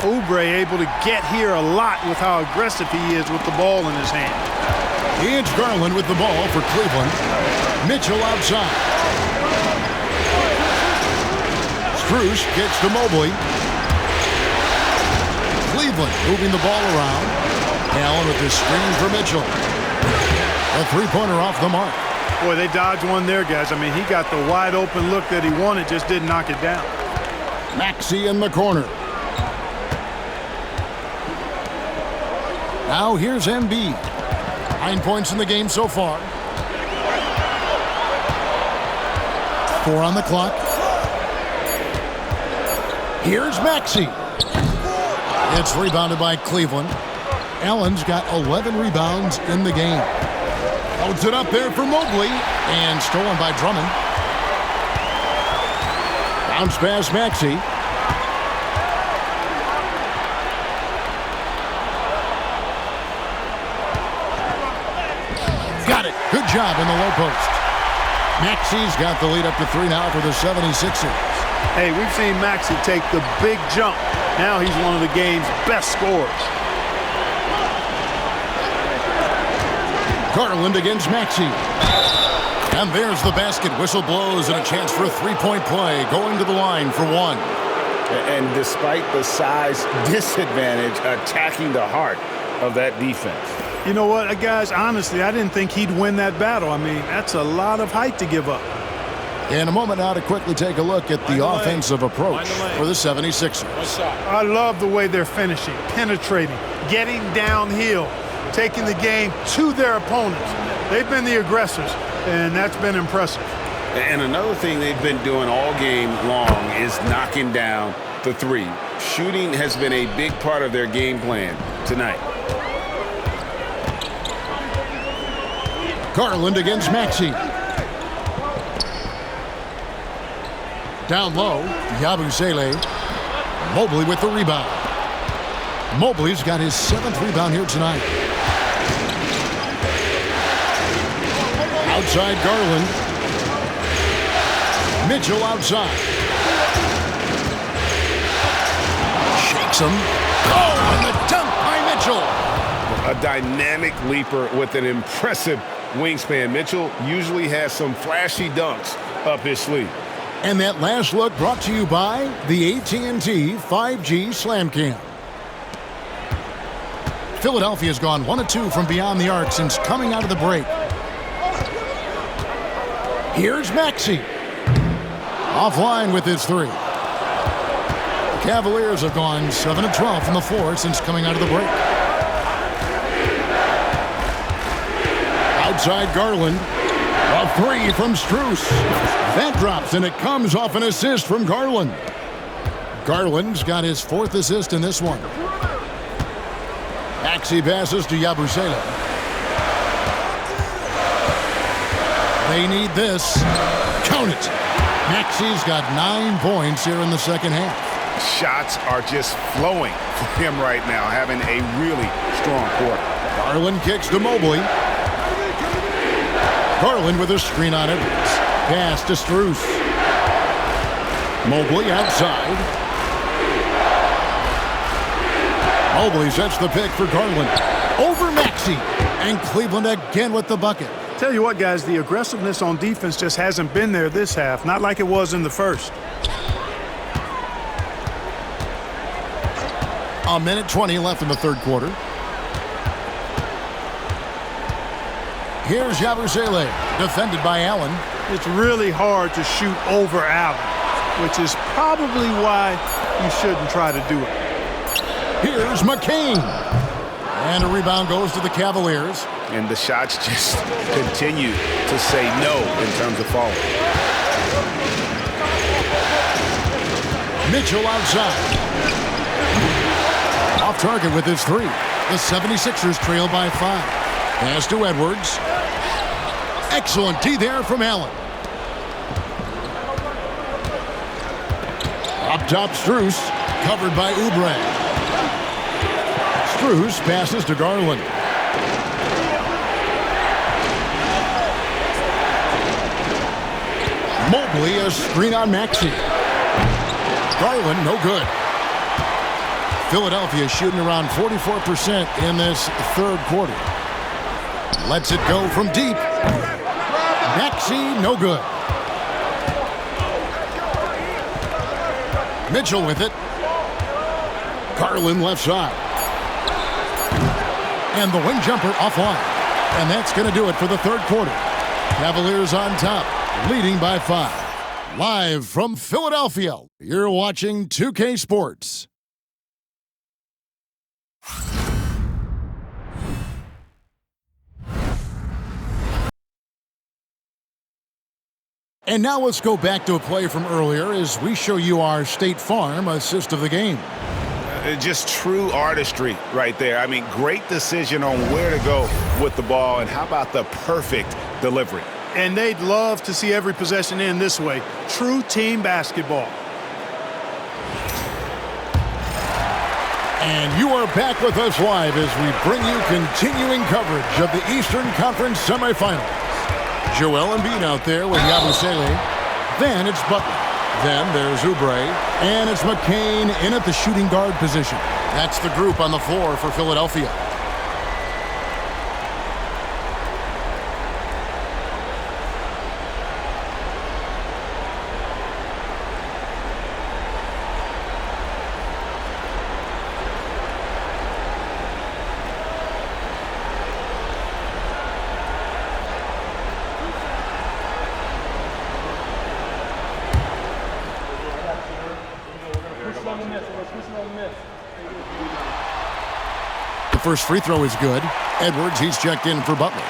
Oubre able to get here a lot with how aggressive he is with the ball in his hand. It's Garland with the ball for Cleveland. Mitchell outside. Strus gets to Mobley. Cleveland moving the ball around. Allen with this screen for Mitchell. A three-pointer off the mark. Boy, they dodged one there, guys. I mean, he got the wide open look that he wanted, just didn't knock it down. Maxey in the corner. Now here's Embiid. 9 points in the game so far. 4 on the clock. Here's Maxey. It's rebounded by Cleveland. Allen's got 11 rebounds in the game. Holds it up there for Mobley. And stolen by Drummond. Bounce pass Maxey. Got it. Good job in the low post. Maxey's got the lead up to 3 now for the 76ers. Hey, we've seen Maxey take the big jump. Now he's one of the game's best scorers. Garland against Maxey. And there's the basket. Whistle blows and a chance for a three-point play. Going to the line for 1. And despite the size disadvantage, attacking the heart of that defense. You know what, guys? Honestly, I didn't think he'd win that battle. I mean, that's a lot of height to give up. In a moment now to quickly take a look at the offensive approach for the 76ers. I love the way they're finishing, penetrating, getting downhill, taking the game to their opponents. They've been the aggressors, and that's been impressive. And another thing they've been doing all game long is knocking down the three. Shooting has been a big part of their game plan tonight. Garland against Maxey. Down low, Yabusele. Mobley with the rebound. Mobley's got his 7th rebound here tonight. Outside Garland. Mitchell outside. Shakes him. Oh, and the dunk by Mitchell. A dynamic leaper with an impressive wingspan. Mitchell usually has some flashy dunks up his sleeve. And that last look brought to you by the AT&T 5G Slam Cam. Philadelphia's gone 1 of 2 from beyond the arc since coming out of the break. Here's Maxey. Offline with his 3. The Cavaliers have gone 7 of 12 from the floor since coming out of the break. Outside Garland. A 3 from Strus. That drops, and it comes off an assist from Garland. Garland's got his 4th assist in this one. Maxey passes to Yabusele. They need this. Count it. Maxey's got 9 points here in the second half. Shots are just flowing for him right now, having a really strong quarter. Garland kicks to Mobley. Garland with a screen on Edwards. Pass to Strus. Mobley outside. Mobley sets the pick for Garland. Over Maxey. And Cleveland again with the bucket. Tell you what, guys, the aggressiveness on defense just hasn't been there this half. Not like it was in the first. A minute 20 left in the third quarter. Here's Yabusele, defended by Allen. It's really hard to shoot over Allen, which is probably why you shouldn't try to do it. Here's McCain. And a rebound goes to the Cavaliers. And the shots just continue to say no in terms of falling. Mitchell outside. Off target with his three. The 76ers trail by 5. Pass to Edwards. Excellent D there from Allen. Up top, Strus. Covered by Oubre. Strus passes to Garland. Mobley, a screen on Maxey. Garland, no good. Philadelphia shooting around 44% in this third quarter. Lets it go from deep. Maxey, no good. Mitchell with it. Garland left side. And the wing jumper offline. And that's going to do it for the third quarter. Cavaliers on top, leading by 5. Live from Philadelphia, you're watching 2K Sports. And now let's go back to a play from earlier as we show you our State Farm assist of the game. Just true artistry right there. I mean, great decision on where to go with the ball, and how about the perfect delivery? And they'd love to see every possession end this way. True team basketball. And you are back with us live as we bring you continuing coverage of the Eastern Conference Semifinals. Joel Embiid out there with Yabusele. Then it's Butler. Then there's Oubre. And it's McCain in at the shooting guard position. That's the group on the floor for Philadelphia. The first free throw is good. Edwards, he's checked in for Butler.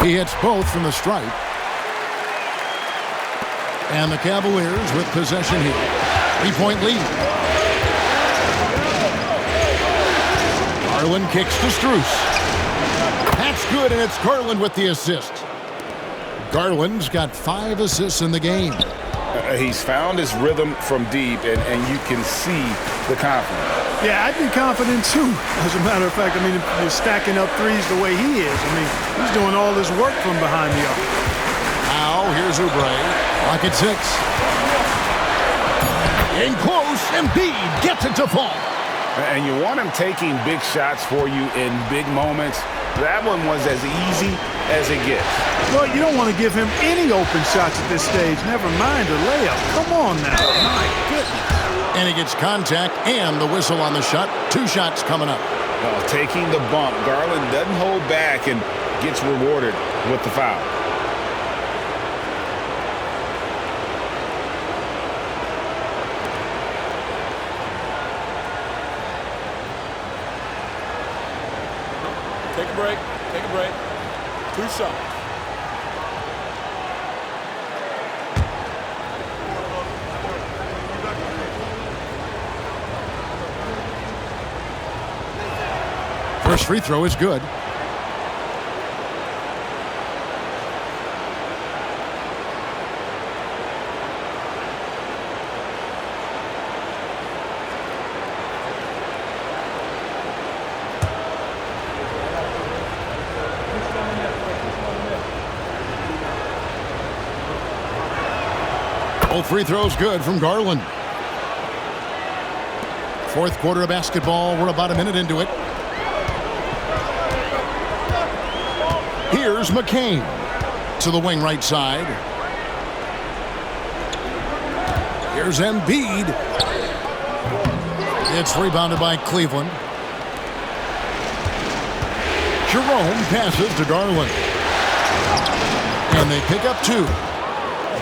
He hits both from the stripe. And the Cavaliers with possession here. 3-point lead. Garland kicks to Strus. That's good, and it's Garland with the assist. Garland's got 5 assists in the game. He's found his rhythm from deep, and you can see the confidence. Yeah, I'd be confident too. As a matter of fact, I mean, if you're stacking up threes the way he is, I mean, he's doing all this work from behind the arc. Now, here's Oubre. Lock at 6. In close, Embiid gets it to fall. And you want him taking big shots for you in big moments. That one was as easy as it gets. Well, you don't want to give him any open shots at this stage. Never mind a layup. Come on now. My goodness. And he gets contact and the whistle on the shot. 2 shots coming up. Well, taking the bump, Garland doesn't hold back and gets rewarded with the foul. Take a break. Take a break. 2 shots. First free throw is good. Both free throws good from Garland. Fourth quarter of basketball. We're about a minute into it. Here's McCain to the wing right side. Here's Embiid. It's rebounded by Cleveland. Jerome passes to Garland. And they pick up 2.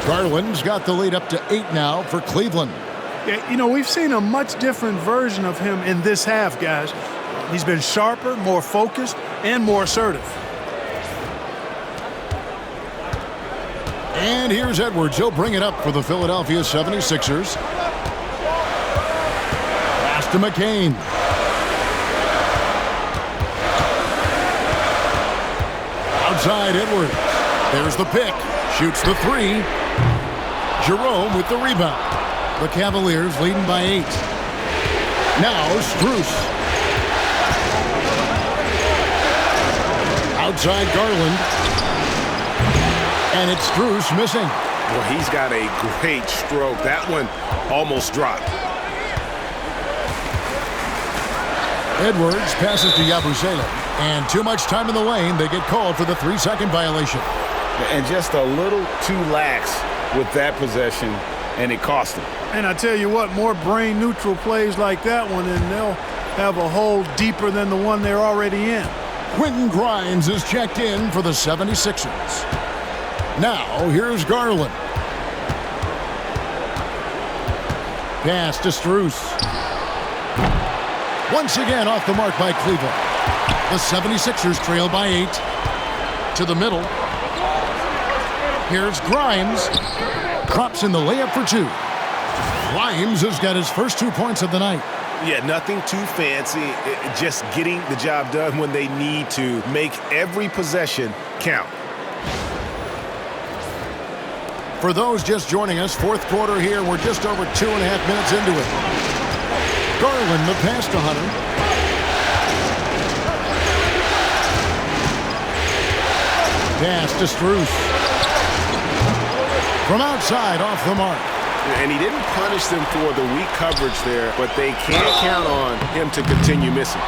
Garland's got the lead up to 8 now for Cleveland. Yeah, you know, we've seen a much different version of him in this half, guys. He's been sharper, more focused, and more assertive. And here's Edwards. He'll bring it up for the Philadelphia 76ers. Pass to McCain. Outside Edwards. There's the pick. Shoots the 3. Jerome with the rebound. The Cavaliers leading by 8. Now Strus. Outside Garland. And it's Strus missing. Well, he's got a great stroke. That one almost dropped. Edwards passes to Yabusele. And too much time in the lane. They get called for the 3-second violation. And just a little too lax with that possession, and it cost him. And I tell you what, more brain-neutral plays like that one, and they'll have a hole deeper than the one they're already in. Quentin Grimes is checked in for the 76ers. Now, here's Garland. Pass to Strus. Once again off the mark by Cleveland. The 76ers trail by 8. To the middle. Here's Grimes. Drops in the layup for 2. Grimes has got his first 2 points of the night. Yeah, nothing too fancy. Just getting the job done when they need to. Make every possession count. For those just joining us, fourth quarter here. We're just over 2.5 minutes into it. Garland, the pass to Hunter. Pass to Strus. From outside, off the mark. And he didn't punish them for the weak coverage there, but they can't count on him to continue missing.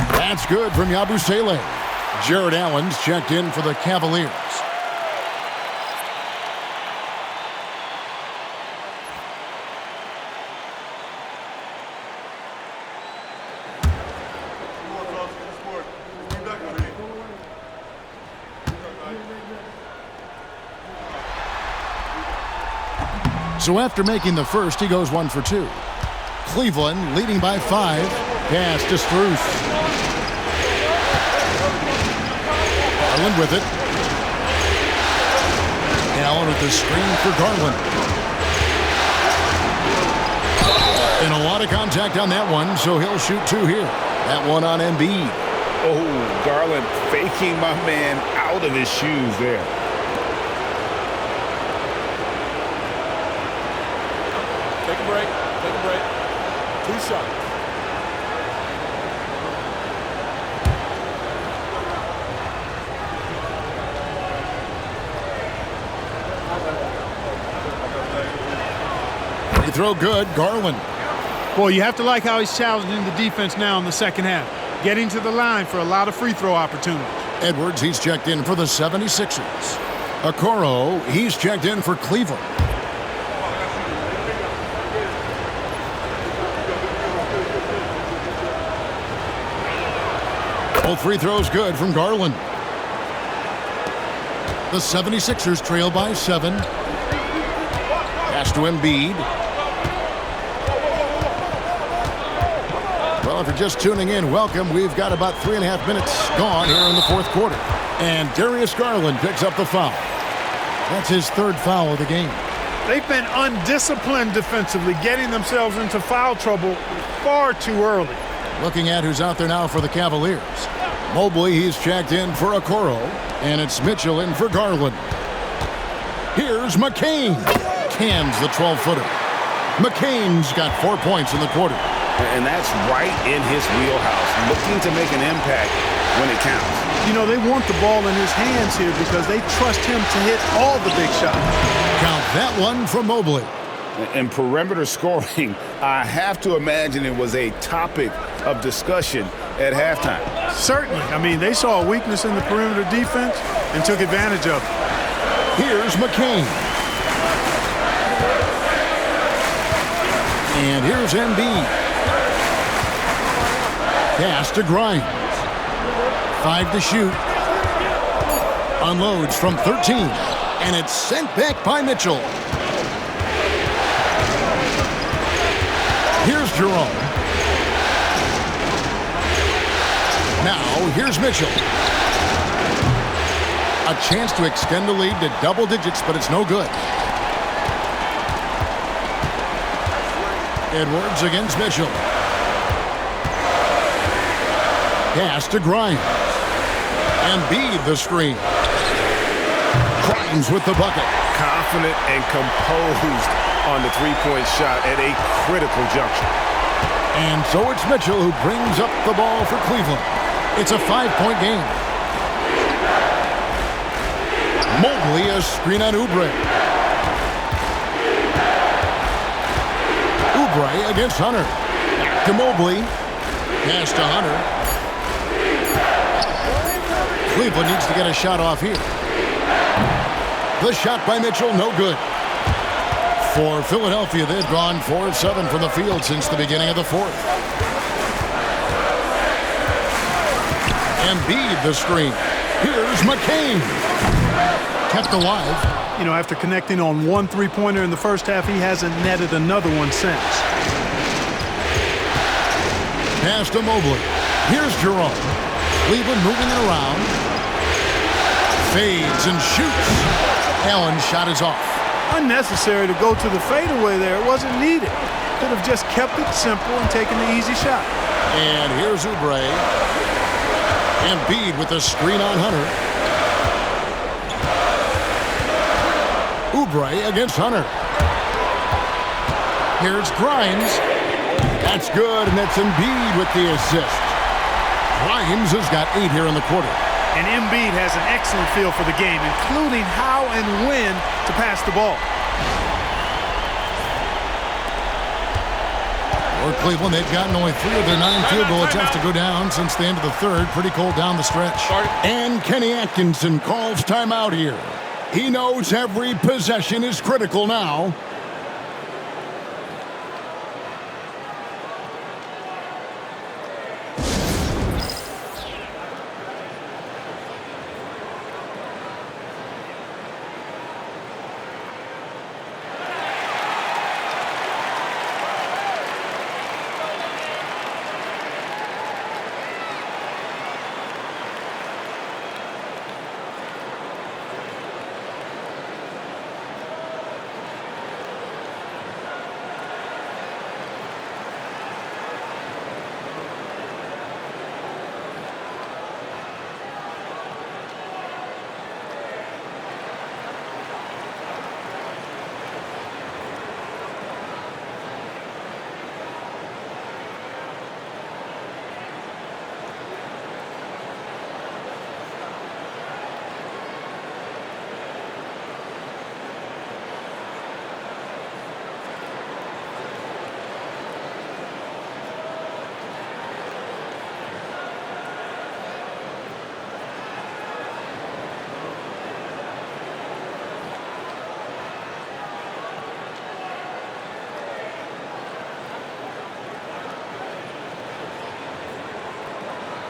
That's good from Yabusele. Jared Allen's checked in for the Cavaliers. So after making the first, he goes 1 for 2. Cleveland leading by 5. Pass to Strus. Garland with it. Allen with the screen for Garland. And a lot of contact on that one, so he'll shoot 2 here. That one on Embiid. Oh, Garland faking my man out of his shoes there. Take a break. Take a break. 2 shots. Free throw good, Garland. Well, you have to like how he's challenging the defense now in the second half. Getting to the line for a lot of free throw opportunities. Edwards, he's checked in for the 76ers. Okoro, he's checked in for Cleveland. Both free throws good from Garland. The 76ers trail by 7. Pass to Embiid. Well, if you're just tuning in, welcome. We've got about 3.5 minutes gone here in the fourth quarter. And Darius Garland picks up the foul. That's his 3rd foul of the game. They've been undisciplined defensively, getting themselves into foul trouble far too early. Looking at who's out there now for the Cavaliers. Mobley, he's checked in for Okoro. And it's Mitchell in for Garland. Here's McCain. Cans the 12-footer. McCain's got 4 points in the quarter. And that's right in his wheelhouse, looking to make an impact when it counts. You know, they want the ball in his hands here because they trust him to hit all the big shots. Count that one from Mobley. And perimeter scoring, I have to imagine it was a topic of discussion at halftime. Certainly. I mean, they saw a weakness in the perimeter defense and took advantage of it. Here's McCain. And here's Embiid. Pass to Grimes. 5 to shoot. Unloads from 13. And it's sent back by Mitchell. Here's Jerome. Now, here's Mitchell. A chance to extend the lead to double digits, but it's no good. Edwards against Mitchell. Pass to Grimes. Embiid the screen. Grimes with the bucket. Confident and composed on the three-point shot at a critical juncture. And so it's Mitchell who brings up the ball for Cleveland. It's a 5-point game. Mobley a screen on Oubre. Oubre against Hunter. Back to Mobley. Pass to Hunter. Cleveland needs to get a shot off here. The shot by Mitchell, no good. For Philadelphia, they've gone 4 of 7 from the field since the beginning of the fourth. Embiid the screen. Here's McCain. Kept alive. You know, after connecting on 1 3-pointer in the first half, he hasn't netted another one since. Pass to Mobley. Here's Jerome. Cleveland moving it around. Fades and shoots. Allen's shot is off. Unnecessary to go to the fadeaway there. It wasn't needed. Could have just kept it simple and taken the easy shot. And here's Oubre. Embiid with a screen on Hunter. Oubre against Hunter. Here's Grimes. That's good, and that's Embiid with the assist. Grimes has got 8 here in the quarter. And Embiid has an excellent feel for the game, including how and when to pass the ball. For Cleveland, they've gotten only 3 of their 9 field goal attempts to go down since the end of the third. Pretty cold down the stretch. And Kenny Atkinson calls timeout here. He knows every possession is critical now.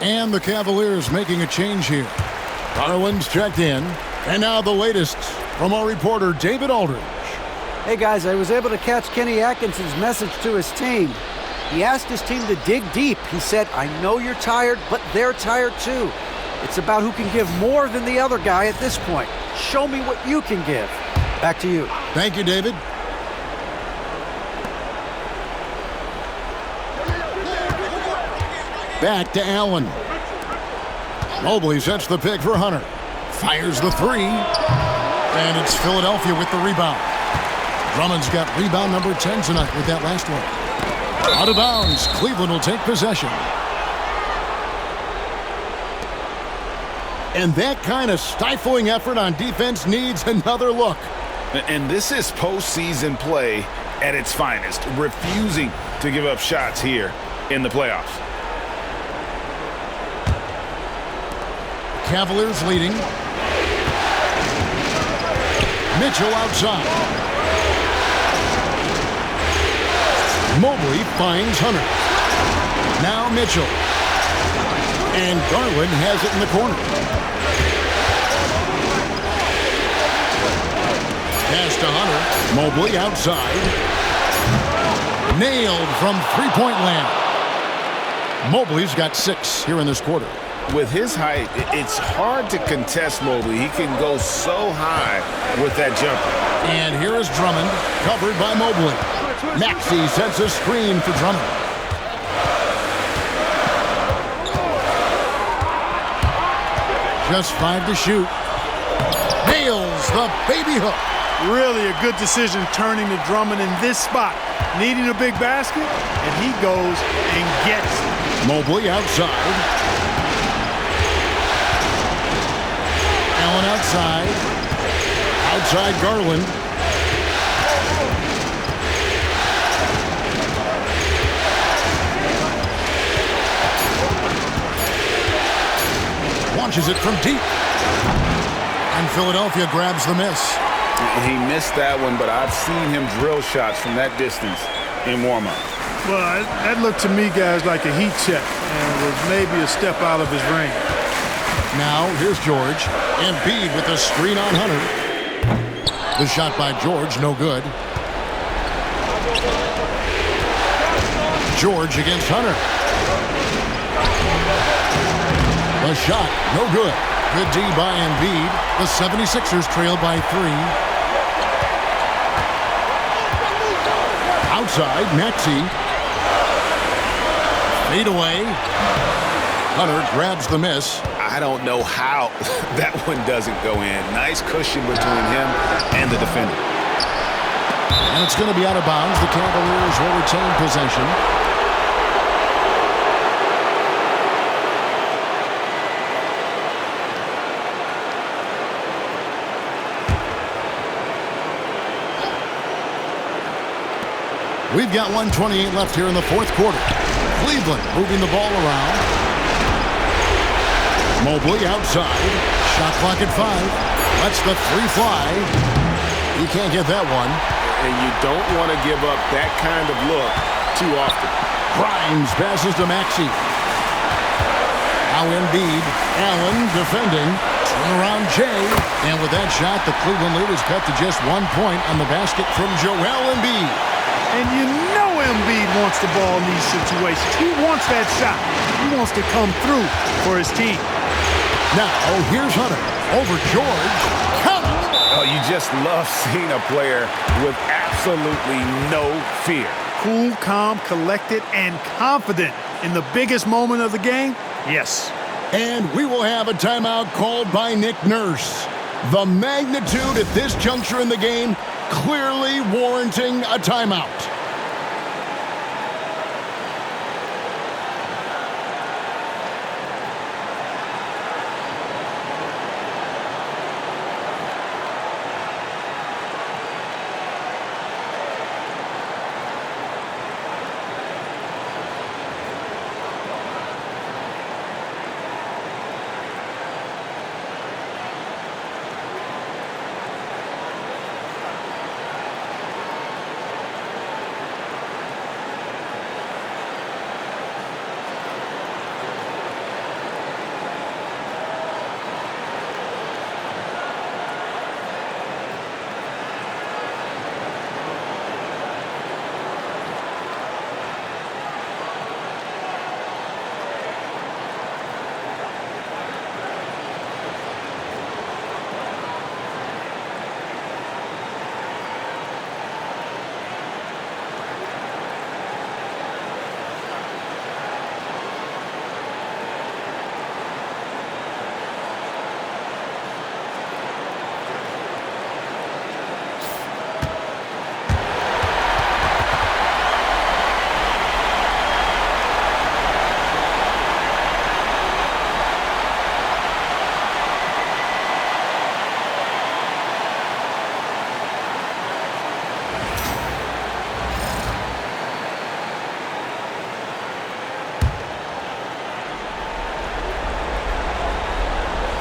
And the Cavaliers making a change here. Garland's checked in. And now the latest from our reporter, David Aldridge. Hey guys, I was able to catch Kenny Atkinson's message to his team. He asked his team to dig deep. He said, I know you're tired, but they're tired too. It's about who can give more than the other guy at this point. Show me what you can give. Back to you. Thank you, David. Back to Allen. Mobley sets the pick for Hunter. Fires the three. And it's Philadelphia with the rebound. Drummond's got rebound number 10 tonight with that last one. Out of bounds. Cleveland will take possession. And that kind of stifling effort on defense needs another look. And this is postseason play at its finest, refusing to give up shots here in the playoffs. Cavaliers leading. Mitchell outside. Mobley finds Hunter. Now Mitchell. And Garland has it in the corner. Pass to Hunter. Mobley outside. Nailed from three-point land. Mobley's got 6 here in this quarter. With his height, it's hard to contest Mobley. He can go so high with that jumper. And here is Drummond, covered by Mobley. Maxey sets a screen for Drummond. Just 5 to shoot. Nails the baby hook. Really a good decision turning to Drummond in this spot. Needing a big basket, and he goes and gets it. Mobley outside. Allen outside. Outside Garland. Launches it from deep. And Philadelphia grabs the miss. He missed that one, but I've seen him drill shots from that distance in warm-up. Well, that looked to me, guys, like a heat check, and was maybe a step out of his range. Now, here's George. Embiid with a screen on Hunter. The shot by George, no good. George against Hunter. The shot, no good. Good D by Embiid. The 76ers trail by 3. Outside, Maxey. Fade away. Hunter grabs the miss. I don't know how that one doesn't go in. Nice cushion between him and the defender. And it's going to be out of bounds. The Cavaliers will retain possession. We've got 1:28 left here in the fourth quarter. Cleveland moving the ball around. Mobley outside. Shot clock at 5. Lets the 3 fly. You can't get that one. And you don't want to give up that kind of look too often. Grimes passes to Maxey. Now Embiid. Allen defending. Turnaround Jay. And with that shot, the Cleveland lead is cut to just 1 point on the basket from Joel Embiid. And you know Embiid wants the ball in these situations. He wants that shot. He wants to come through for his team. Now, here's Hunter. Over George. Count! Oh, you just love seeing a player with absolutely no fear. Cool, calm, collected, and confident in the biggest moment of the game? Yes. And we will have a timeout called by Nick Nurse. The magnitude at this juncture in the game clearly warranting a timeout.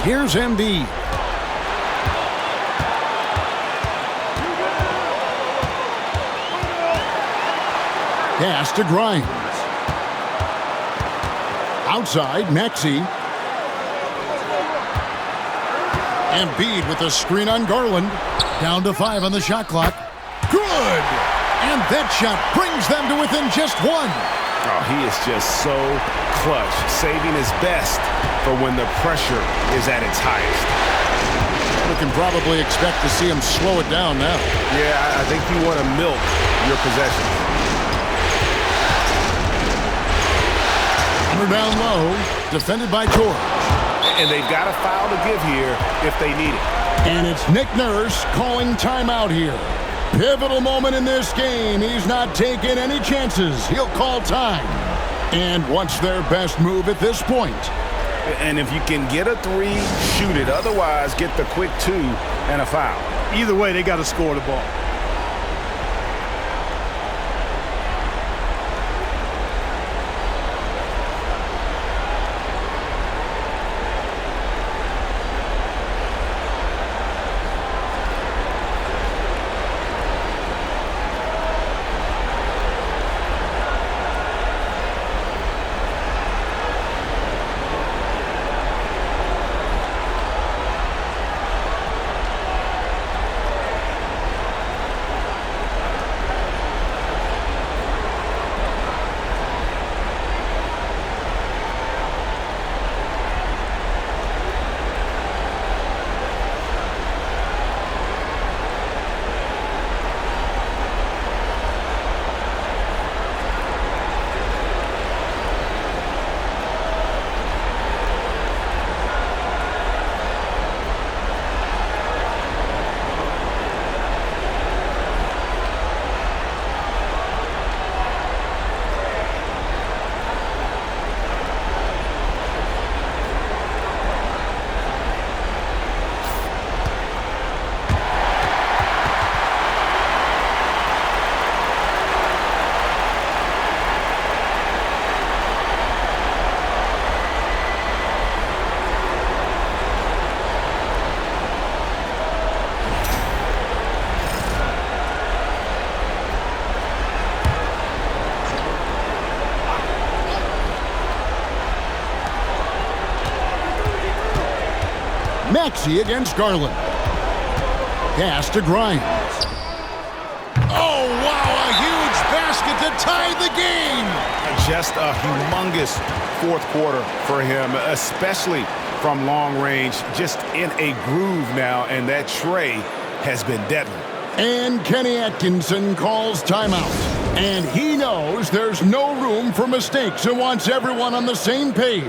Here's Embiid. Pass to Grimes. Outside, Maxey. Embiid with a screen on Garland. Down to 5 on the shot clock. Good! And that shot brings them to within just 1. Oh, he is just so clutch, saving his best for when the pressure is at its highest. We can probably expect to see him slow it down now. Yeah, I think you want to milk your possession. Under down low, defended by George. And they've got a foul to give here if they need it. And it's Nick Nurse calling timeout here. Pivotal moment in this game. He's not taking any chances. He'll call time. And what's their best move at this point? And if you can get a 3, shoot it. Otherwise, get the quick 2 and a foul. Either way, they got to score the ball. Maxey against Garland. Pass to Grimes. Oh, wow, a huge basket to tie the game. Just a humongous fourth quarter for him, especially from long range. Just in a groove now, and that tray has been deadly. And Kenny Atkinson calls timeout. And he knows there's no room for mistakes and wants everyone on the same page.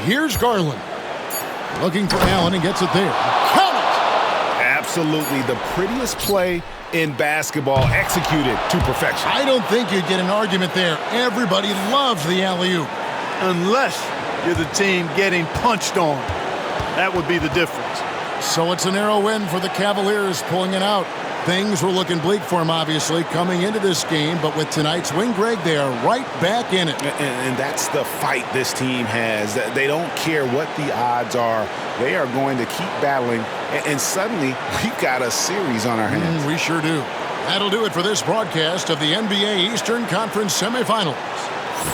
Here's Garland. Looking for Allen and gets it there. Count it! Absolutely the prettiest play in basketball, executed to perfection. I don't think you'd get an argument there. Everybody loves the alley-oop. Unless you're the team getting punched on. That would be the difference. So it's a narrow win for the Cavaliers, pulling it out. Things were looking bleak for them, obviously, coming into this game, but with tonight's win, Greg, they are right back in it. And that's the fight this team has. They don't care what the odds are. They are going to keep battling, and suddenly we've got a series on our hands. We sure do. That'll do it for this broadcast of the NBA Eastern Conference Semifinals.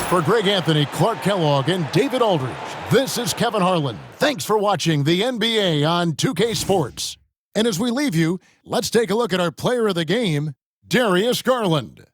For Greg Anthony, Clark Kellogg, and David Aldridge, this is Kevin Harlan. Thanks for watching the NBA on 2K Sports. And as we leave you, let's take a look at our player of the game, Darius Garland.